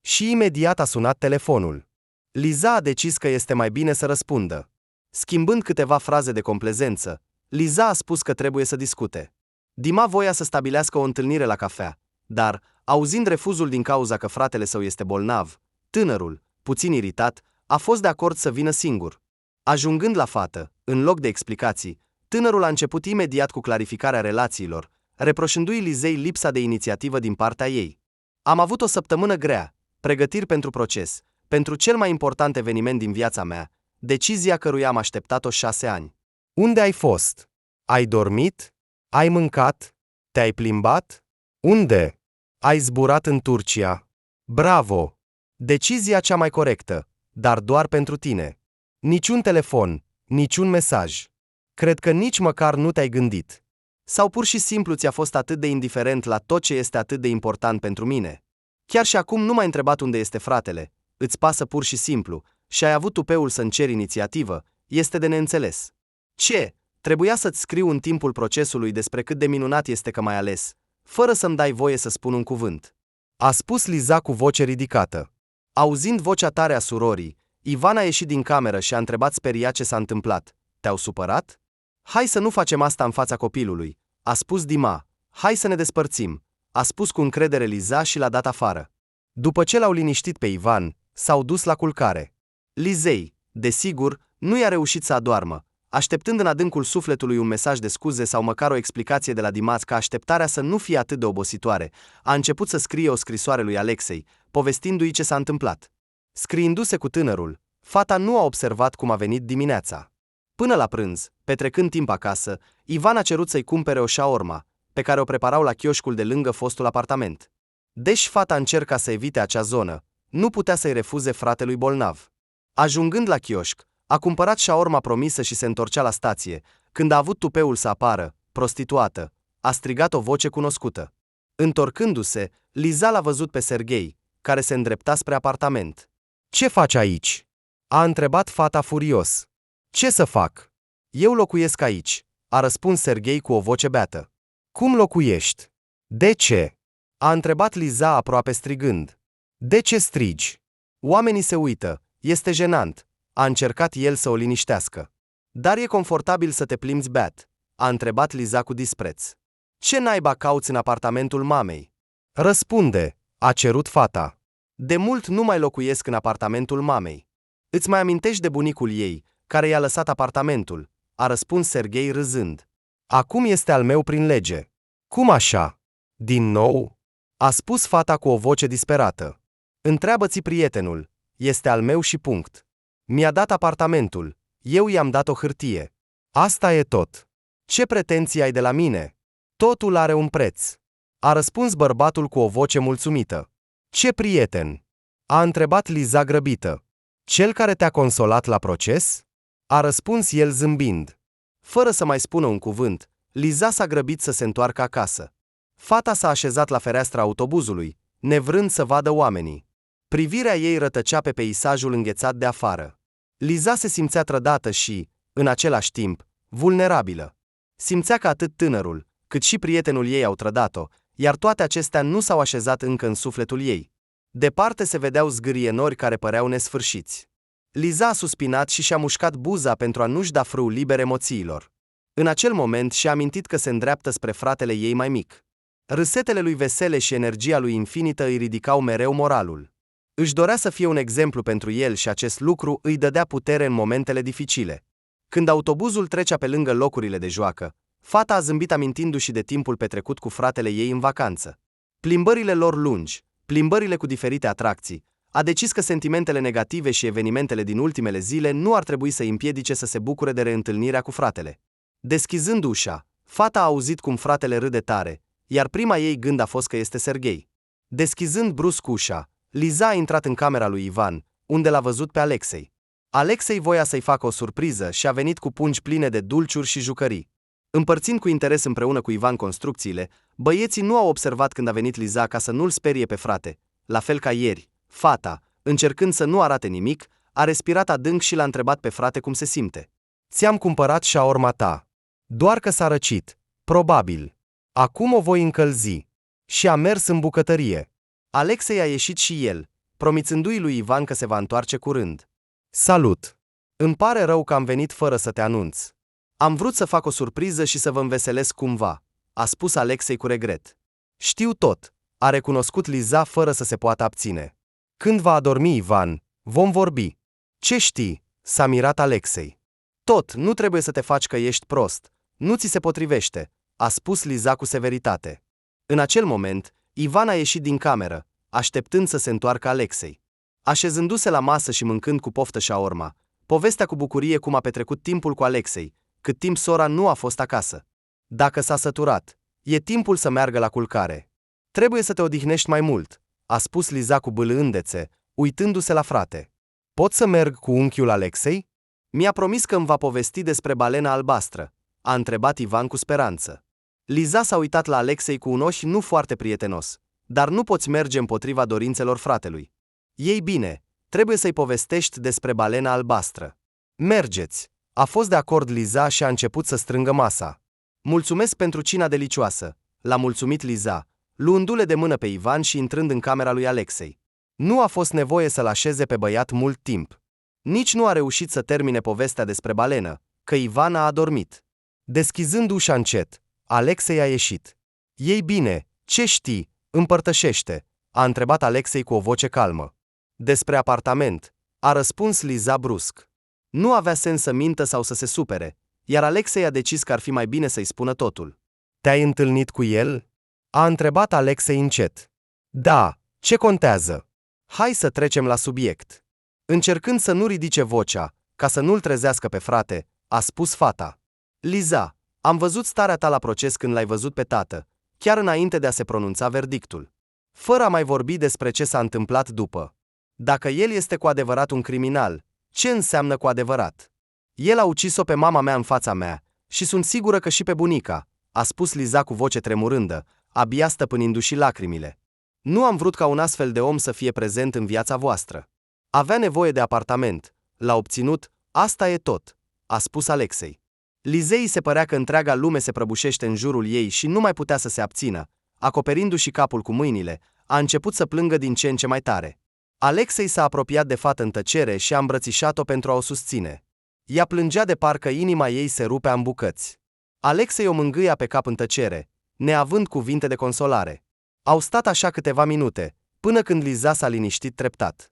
Și imediat a sunat telefonul. Liza a decis că este mai bine să răspundă. Schimbând câteva fraze de complezență, Liza a spus că trebuie să discute. Dima voia să stabilească o întâlnire la cafea, dar, auzind refuzul din cauza că fratele său este bolnav, tânărul, puțin iritat, a fost de acord să vină singur. Ajungând la fată, în loc de explicații, tânărul a început imediat cu clarificarea relațiilor, reproșându-i Lizei lipsa de inițiativă din partea ei. Am avut o săptămână grea, pregătiri pentru proces, pentru cel mai important eveniment din viața mea, decizia căruia am așteptat-o 6 ani. Unde ai fost? Ai dormit? Ai mâncat? Te-ai plimbat? Unde? Ai zburat în Turcia. Bravo! Decizia cea mai corectă, dar doar pentru tine. Niciun telefon, niciun mesaj. Cred că nici măcar nu te-ai gândit. Sau pur și simplu ți-a fost atât de indiferent la tot ce este atât de important pentru mine. Chiar și acum nu m-ai întrebat unde este fratele, îți pasă pur și simplu, și ai avut tupeul să-mi ceri inițiativă, este de neînțeles. Ce? Trebuia să-ți scriu în timpul procesului despre cât de minunat este că m-ai ales, fără să-mi dai voie să spun un cuvânt. A spus Liza cu voce ridicată. Auzind vocea tare a surorii, Ivan a ieșit din cameră și a întrebat speriat ce s-a întâmplat. Te-au supărat? Hai să nu facem asta în fața copilului, a spus Dima. Hai să ne despărțim, a spus cu încredere Liza și l-a dat afară. După ce l-au liniștit pe Ivan, s-au dus la culcare. Lizei, desigur, nu i-a reușit să adoarmă, așteptând în adâncul sufletului un mesaj de scuze sau măcar o explicație de la Dimaț ca așteptarea să nu fie atât de obositoare, a început să scrie o scrisoare lui Alexei, povestindu-i ce s-a întâmplat. Scriindu-se cu tânărul, Fata nu a observat cum a venit dimineața. Până la prânz, petrecând timp acasă, Ivan a cerut să-i cumpere o shaorma, pe care o preparau la chioșcul de lângă fostul apartament. Deși fata încerca să evite acea zonă, nu putea să-i refuze fratelui bolnav. Ajungând la chioșc, a cumpărat shaorma promisă și se întorcea la stație. Când a avut tupeul să apară, prostituată, a strigat o voce cunoscută. Întorcându-se, Liza l-a văzut pe Serghei, care se îndrepta spre apartament. "Ce faci aici?" a întrebat fata furios. "Ce să fac? Eu locuiesc aici," a răspuns Serghei cu o voce beată. "Cum locuiești? De ce?" a întrebat Liza aproape strigând. "De ce strigi? Oamenii se uită, este jenant," a încercat el să o liniștească. "Dar e confortabil să te plimbi beat?" a întrebat Liza cu dispreț. "Ce naiba cauți în apartamentul mamei?" "Răspunde," a cerut fata. "De mult nu mai locuiesc în apartamentul mamei. Îți mai amintești de bunicul ei, care i-a lăsat apartamentul?" a răspuns Serghei râzând. "Acum este al meu prin lege." "Cum așa? Din nou?" a spus fata cu o voce disperată. "Întreabă-ți prietenul, este al meu și punct. Mi-a dat apartamentul, eu i-am dat o hârtie. Asta e tot. Ce pretenții ai de la mine? Totul are un preț," a răspuns bărbatul cu o voce mulțumită. "Ce prieten?" a întrebat Liza grăbită. "Cel care te-a consolat la proces?" a răspuns el zâmbind. Fără să mai spună un cuvânt, Liza s-a grăbit să se întoarcă acasă. Fata s-a așezat la fereastra autobuzului, nevrând să vadă oamenii. Privirea ei rătăcea pe peisajul înghețat de afară. Liza se simțea trădată și, în același timp, vulnerabilă. Simțea că atât tânărul, cât și prietenul ei au trădat-o, iar toate acestea nu s-au așezat încă în sufletul ei. Departe se vedeau zgârie nori care păreau nesfârșiți. Liza a suspinat și și-a mușcat buza pentru a nu-și da frâu liber emoțiilor. În acel moment și-a amintit că se îndreaptă spre fratele ei mai mic. Râsetele lui vesele și energia lui infinită îi ridicau mereu moralul. Își dorea să fie un exemplu pentru el și acest lucru îi dădea putere în momentele dificile. Când autobuzul trecea pe lângă locurile de joacă, fata a zâmbit amintindu-și de timpul petrecut cu fratele ei în vacanță. Plimbările lor lungi, plimbările cu diferite atracții, a decis că sentimentele negative și evenimentele din ultimele zile nu ar trebui să îi împiedice să se bucure de reîntâlnirea cu fratele. Deschizând ușa, fata a auzit cum fratele râde tare, iar prima ei gând a fost că este Serghei. Deschizând brusc ușa, Liza a intrat în camera lui Ivan, unde l-a văzut pe Alexei. Alexei voia să-i facă o surpriză și a venit cu pungi pline de dulciuri și jucării. Împărțind cu interes împreună cu Ivan construcțiile, băieții nu au observat când a venit Liza ca să nu-l sperie pe frate. La fel ca ieri, fata, încercând să nu arate nimic, a respirat adânc și l-a întrebat pe frate cum se simte. "Ți-am cumpărat shaorma ta. Doar că s-a răcit. Probabil. Acum o voi încălzi." Și a mers în bucătărie. Alexei a ieșit și el, promițându-i lui Ivan că se va întoarce curând. "Salut! Îmi pare rău că am venit fără să te anunț. Am vrut să fac o surpriză și să vă înveselesc cumva," a spus Alexei cu regret. "Știu tot," a recunoscut Liza fără să se poată abține. "Când va adormi Ivan, vom vorbi." "Ce știi?" s-a mirat Alexei. "Tot, nu trebuie să te faci că ești prost. Nu ți se potrivește," a spus Liza cu severitate. În acel moment, Ivan a ieșit din cameră, așteptând să se întoarcă Alexei. Așezându-se la masă și mâncând cu poftă shaorma, povestea cu bucurie cum a petrecut timpul cu Alexei, cât timp sora nu a fost acasă. "Dacă s-a săturat, e timpul să meargă la culcare. Trebuie să te odihnești mai mult," a spus Liza cu bâlândețe, uitându-se la frate. "Pot să merg cu unchiul Alexei?" "Mi-a promis că îmi va povesti despre balena albastră," a întrebat Ivan cu speranță. Liza s-a uitat la Alexei cu un ochi nu foarte prietenos. "Dar nu poți merge împotriva dorințelor fratelui." "Ei bine, trebuie să-i povestești despre balena albastră." "Mergeți," a fost de acord Liza și a început să strângă masa. "Mulțumesc pentru cina delicioasă," l-a mulțumit Liza, luându-le de mână pe Ivan și intrând în camera lui Alexei. Nu a fost nevoie să-l așeze pe băiat mult timp. Nici nu a reușit să termine povestea despre balenă, că Ivan a adormit. Deschizând ușa încet, Alexei a ieșit. "Ei bine, ce știi? Împărtășește," a întrebat Alexei cu o voce calmă. "Despre apartament," a răspuns Liza brusc. Nu avea sens să mintă sau să se supere, iar Alexei a decis că ar fi mai bine să-i spună totul. "Te-ai întâlnit cu el?" a întrebat Alexei încet. "Da, ce contează? Hai să trecem la subiect." Încercând să nu ridice vocea, ca să nu-l trezească pe frate, a spus fata. Liza, am văzut starea ta la proces când l-ai văzut pe tată, chiar înainte de a se pronunța verdictul. Fără a mai vorbi despre ce s-a întâmplat după. Dacă el este cu adevărat un criminal, ce înseamnă cu adevărat? El a ucis-o pe mama mea în fața mea și sunt sigură că și pe bunica, a spus Liza cu voce tremurândă, abia stăpânindu-și lacrimile. Nu am vrut ca un astfel de om să fie prezent în viața voastră. Avea nevoie de apartament, l-a obținut, asta e tot, a spus Alexei. Lizei se părea că întreaga lume se prăbușește în jurul ei și nu mai putea să se abțină. Acoperindu-și capul cu mâinile, a început să plângă din ce în ce mai tare. Alexei s-a apropiat de fată în tăcere și a îmbrățișat-o pentru a o susține. Ea plângea de parcă inima ei se rupea în bucăți. Alexei o mângâia pe cap în tăcere, neavând cuvinte de consolare. Au stat așa câteva minute, până când Liza s-a liniștit treptat.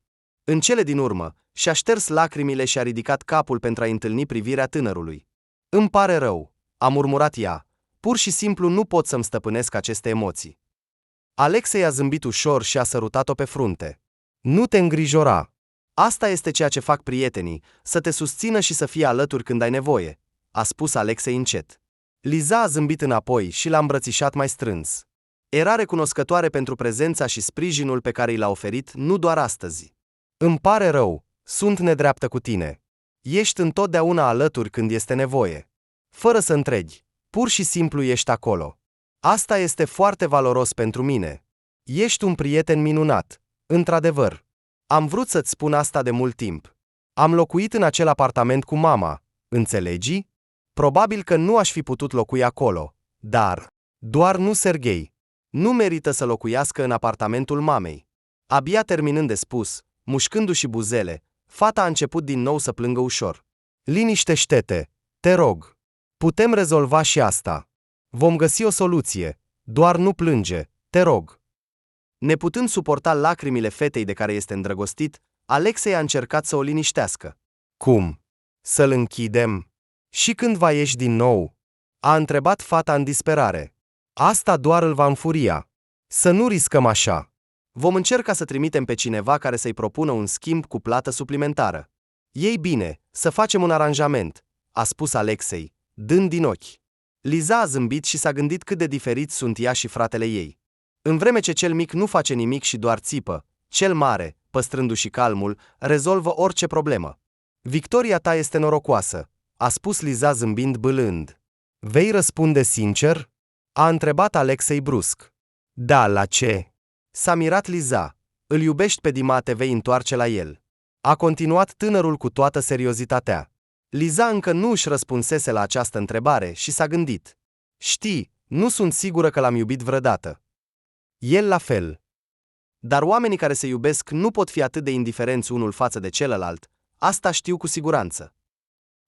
În cele din urmă, și-a șters lacrimile și a ridicat capul pentru a întâlni privirea tânărului. Îmi pare rău, a murmurat ea, pur și simplu nu pot să-mi stăpânesc aceste emoții. Alexei a zâmbit ușor și a sărutat-o pe frunte. Nu te îngrijora. Asta este ceea ce fac prietenii, să te susțină și să fie alături când ai nevoie, a spus Alexei încet. Liza a zâmbit înapoi și l-a îmbrățișat mai strâns. Era recunoscătoare pentru prezența și sprijinul pe care i l-a oferit nu doar astăzi. Îmi pare rău, sunt nedreaptă cu tine. Ești întotdeauna alături când este nevoie. Fără să întregi, pur și simplu ești acolo. Asta este foarte valoros pentru mine. Ești un prieten minunat, într-adevăr. Am vrut să-ți spun asta de mult timp. Am locuit în acel apartament cu mama, înțelegi? Probabil că nu aș fi putut locui acolo, dar... Doar nu Serghei. Nu merită să locuiască în apartamentul mamei. Abia terminând de spus, mușcându-și buzele, fata a început din nou să plângă ușor. Liniștește-te, te rog. Putem rezolva și asta. Vom găsi o soluție, doar nu plânge, te rog. Neputând suporta lacrimile fetei de care este îndrăgostit, Alexei a încercat să o liniștească. Cum? Să-l închidem? Și când va ieși din nou? A întrebat fata în disperare. Asta doar îl va înfuria. Să nu riscăm așa. Vom încerca să trimitem pe cineva care să-i propună un schimb cu plată suplimentară. Ei bine, să facem un aranjament, a spus Alexei, dând din ochi. Liza a zâmbit și s-a gândit cât de diferiți sunt ea și fratele ei. În vreme ce cel mic nu face nimic și doar țipă, cel mare, păstrându-și calmul, rezolvă orice problemă. Victoria ta este norocoasă, a spus Liza zâmbind bâlând. Vei răspunde sincer? A întrebat Alexei brusc. Da, la ce? S-a mirat Liza. Îl iubești pe Dima, te vei întoarce la el. A continuat tânărul cu toată seriozitatea. Liza încă nu își răspunsese la această întrebare și s-a gândit. Știi, nu sunt sigură că l-am iubit vreodată. El la fel. Dar oamenii care se iubesc nu pot fi atât de indiferenți unul față de celălalt, asta știu cu siguranță.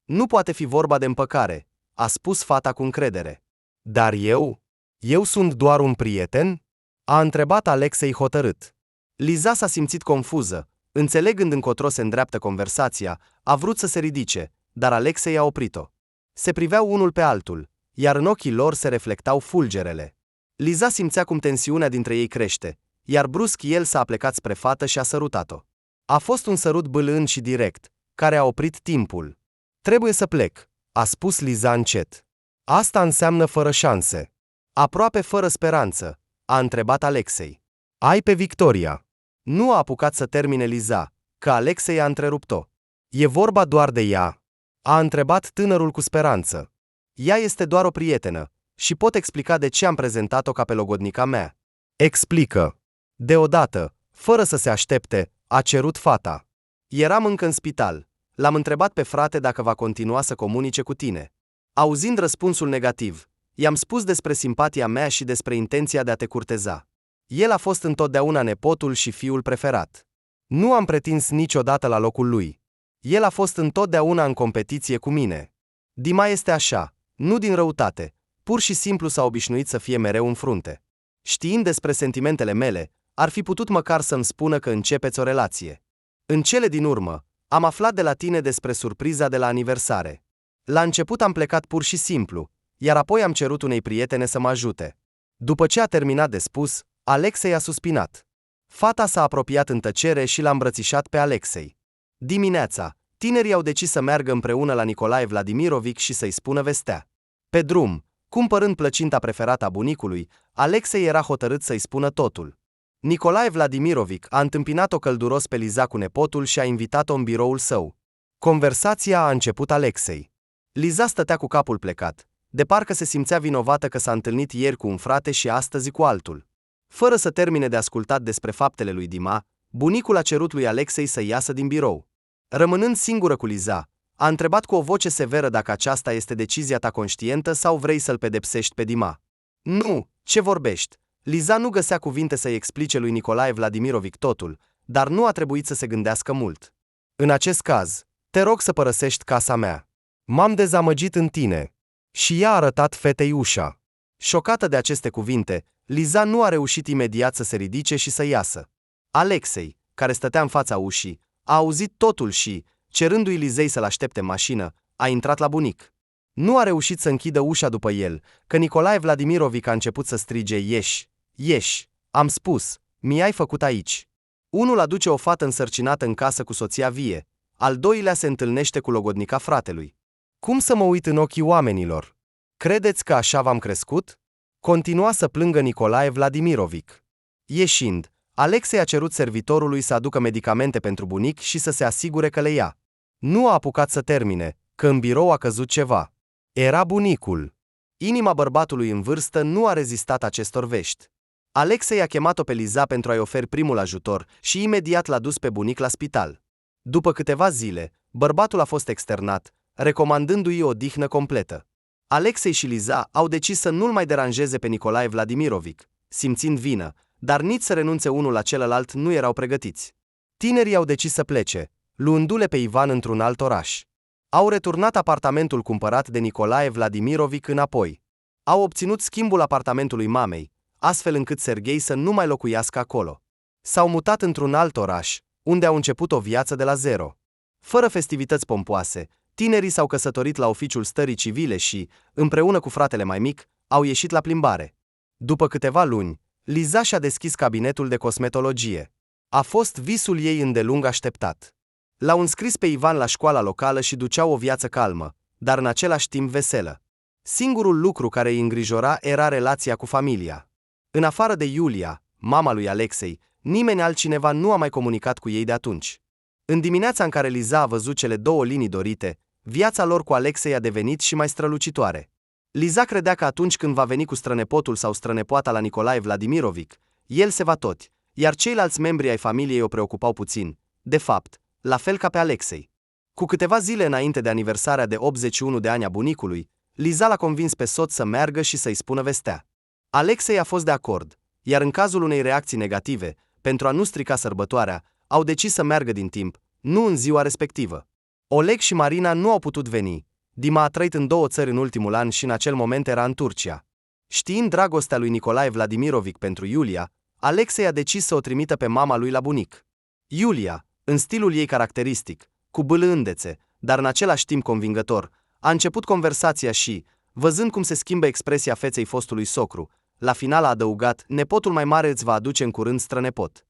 Nu poate fi vorba de împăcare, a spus fata cu încredere. Dar eu? Eu sunt doar un prieten? A întrebat Alexei hotărât. Liza s-a simțit confuză, înțelegând încotro se îndreaptă conversația, a vrut să se ridice, dar Alexei a oprit-o. Se priveau unul pe altul, iar în ochii lor se reflectau fulgerele. Liza simțea cum tensiunea dintre ei crește, iar brusc el s-a aplecat spre fată și a sărutat-o. A fost un sărut bâlând și direct, care a oprit timpul. Trebuie să plec, a spus Liza încet. Asta înseamnă fără șanse. Aproape fără speranță, a întrebat Alexei. Ai pe Victoria. Nu a apucat să termine Liza, că Alexei a întrerupt-o. E vorba doar de ea? A întrebat tânărul cu speranță. Ea este doar o prietenă și pot explica de ce am prezentat-o ca pe logodnica mea. Explică. Deodată, fără să se aștepte, a cerut fata. Eram încă în spital. L-am întrebat pe frate dacă va continua să comunice cu tine. Auzind răspunsul negativ, i-am spus despre simpatia mea și despre intenția de a te curteza. El a fost întotdeauna nepotul și fiul preferat. Nu am pretins niciodată la locul lui. El a fost întotdeauna în competiție cu mine. Dima este așa, nu din răutate, pur și simplu s-a obișnuit să fie mereu în frunte. Știind despre sentimentele mele, ar fi putut măcar să-mi spună că începeți o relație. În cele din urmă, am aflat de la tine despre surpriza de la aniversare. La început am plecat pur și simplu, iar apoi am cerut unei prietene să mă ajute. După ce a terminat de spus, Alexei a suspinat. Fata s-a apropiat în tăcere și l-a îmbrățișat pe Alexei. Dimineața, tinerii au decis să meargă împreună la Nicolae Vladimirovic și să-i spună vestea. Pe drum, cumpărând plăcinta preferată a bunicului, Alexei era hotărât să-i spună totul. Nicolae Vladimirovic a întâmpinat-o călduros pe Liza cu nepotul și a invitat-o în biroul său. Conversația a început Alexei. Liza stătea cu capul plecat, de parcă se simțea vinovată că s-a întâlnit ieri cu un frate și astăzi cu altul. Fără să termine de ascultat despre faptele lui Dima, bunicul a cerut lui Alexei să iasă din birou. Rămânând singură cu Liza, a întrebat cu o voce severă dacă aceasta este decizia ta conștientă sau vrei să-l pedepsești pe Dima. Nu, ce vorbești? Liza nu găsea cuvinte să-i explice lui Nicolae Vladimirovic totul, dar nu a trebuit să se gândească mult. În acest caz, te rog să părăsești casa mea. M-am dezamăgit în tine. Și ea a arătat fetei ușa. Șocată de aceste cuvinte, Liza nu a reușit imediat să se ridice și să iasă. Alexei, care stătea în fața ușii, a auzit totul și, cerându-i Lizei să-l aștepte în mașină, a intrat la bunic. Nu a reușit să închidă ușa după el, că Nicolae Vladimirovic a început să strige: ieși, ieși, am spus, mi-ai făcut aici. Unul aduce o fată însărcinată în casă cu soția vie, al doilea se întâlnește cu logodnica fratelui. Cum să mă uit în ochii oamenilor? Credeți că așa v-am crescut? Continua să plângă Nicolae Vladimirovic. Ieșind, Alexei a cerut servitorului să aducă medicamente pentru bunic și să se asigure că le ia. Nu a apucat să termine, că în birou a căzut ceva. Era bunicul. Inima bărbatului în vârstă nu a rezistat acestor vești. Alexei a chemat-o pe Liza pentru a-i oferi primul ajutor și imediat l-a dus pe bunic la spital. După câteva zile, bărbatul a fost externat, recomandându-i o odihnă completă. Alexei și Liza au decis să nu-l mai deranjeze pe Nicolae Vladimirovic, simțind vină, dar nici să renunțe unul la celălalt nu erau pregătiți. Tinerii au decis să plece, luându-le pe Ivan într-un alt oraș. Au returnat apartamentul cumpărat de Nicolae Vladimirovic înapoi. Au obținut schimbul apartamentului mamei, astfel încât Serghei să nu mai locuiască acolo. S-au mutat într-un alt oraș, unde au început o viață de la zero. Fără festivități pompoase, tinerii s-au căsătorit la oficiul stării civile și, împreună cu fratele mai mic, au ieșit la plimbare. După câteva luni, Liza și-a deschis cabinetul de cosmetologie. A fost visul ei îndelung așteptat. L-au înscris pe Ivan la școala locală și duceau o viață calmă, dar în același timp veselă. Singurul lucru care îi îngrijora era relația cu familia. În afară de Iulia, mama lui Alexei, nimeni altcineva nu a mai comunicat cu ei de atunci. În dimineața în care Liza a văzut cele două linii dorite, viața lor cu Alexei a devenit și mai strălucitoare. Liza credea că atunci când va veni cu strănepotul sau strănepoata la Nicolae Vladimirovic, el se va toti, iar ceilalți membri ai familiei o preocupau puțin, de fapt, la fel ca pe Alexei. Cu câteva zile înainte de aniversarea de 81 de ani a bunicului, Liza l-a convins pe soț să meargă și să-i spună vestea. Alexei a fost de acord, iar în cazul unei reacții negative, pentru a nu strica sărbătoarea, au decis să meargă din timp, nu în ziua respectivă. Oleg și Marina nu au putut veni. Dima a trăit în două țări în ultimul an și în acel moment era în Turcia. Știind dragostea lui Nicolae Vladimirovic pentru Iulia, Alexei a decis să o trimită pe mama lui la bunic. Iulia, în stilul ei caracteristic, cu bâlândețe, dar în același timp convingător, a început conversația și, văzând cum se schimbă expresia feței fostului socru, la final a adăugat: nepotul mai mare îți va aduce în curând strănepot.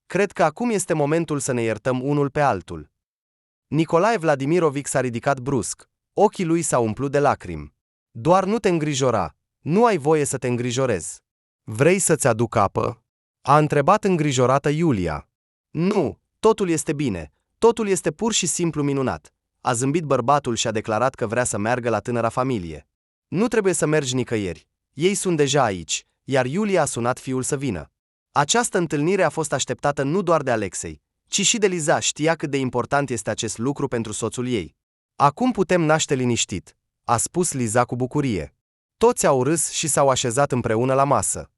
Cred că acum este momentul să ne iertăm unul pe altul. Nicolae Vladimirovic s-a ridicat brusc, ochii lui s-au umplut de lacrimi. Doar nu te îngrijora, nu ai voie să te îngrijorezi. Vrei să-ți aduc apă? A întrebat îngrijorată Iulia. Nu, totul este bine, totul este pur și simplu minunat. A zâmbit bărbatul și a declarat că vrea să meargă la tânăra familie. Nu trebuie să mergi nicăieri, ei sunt deja aici, iar Iulia a sunat fiul să vină. Această întâlnire a fost așteptată nu doar de Alexei, ci și de Liza. Știa cât de important este acest lucru pentru soțul ei. Acum putem naște liniștit, a spus Liza cu bucurie. Toți au râs și s-au așezat împreună la masă.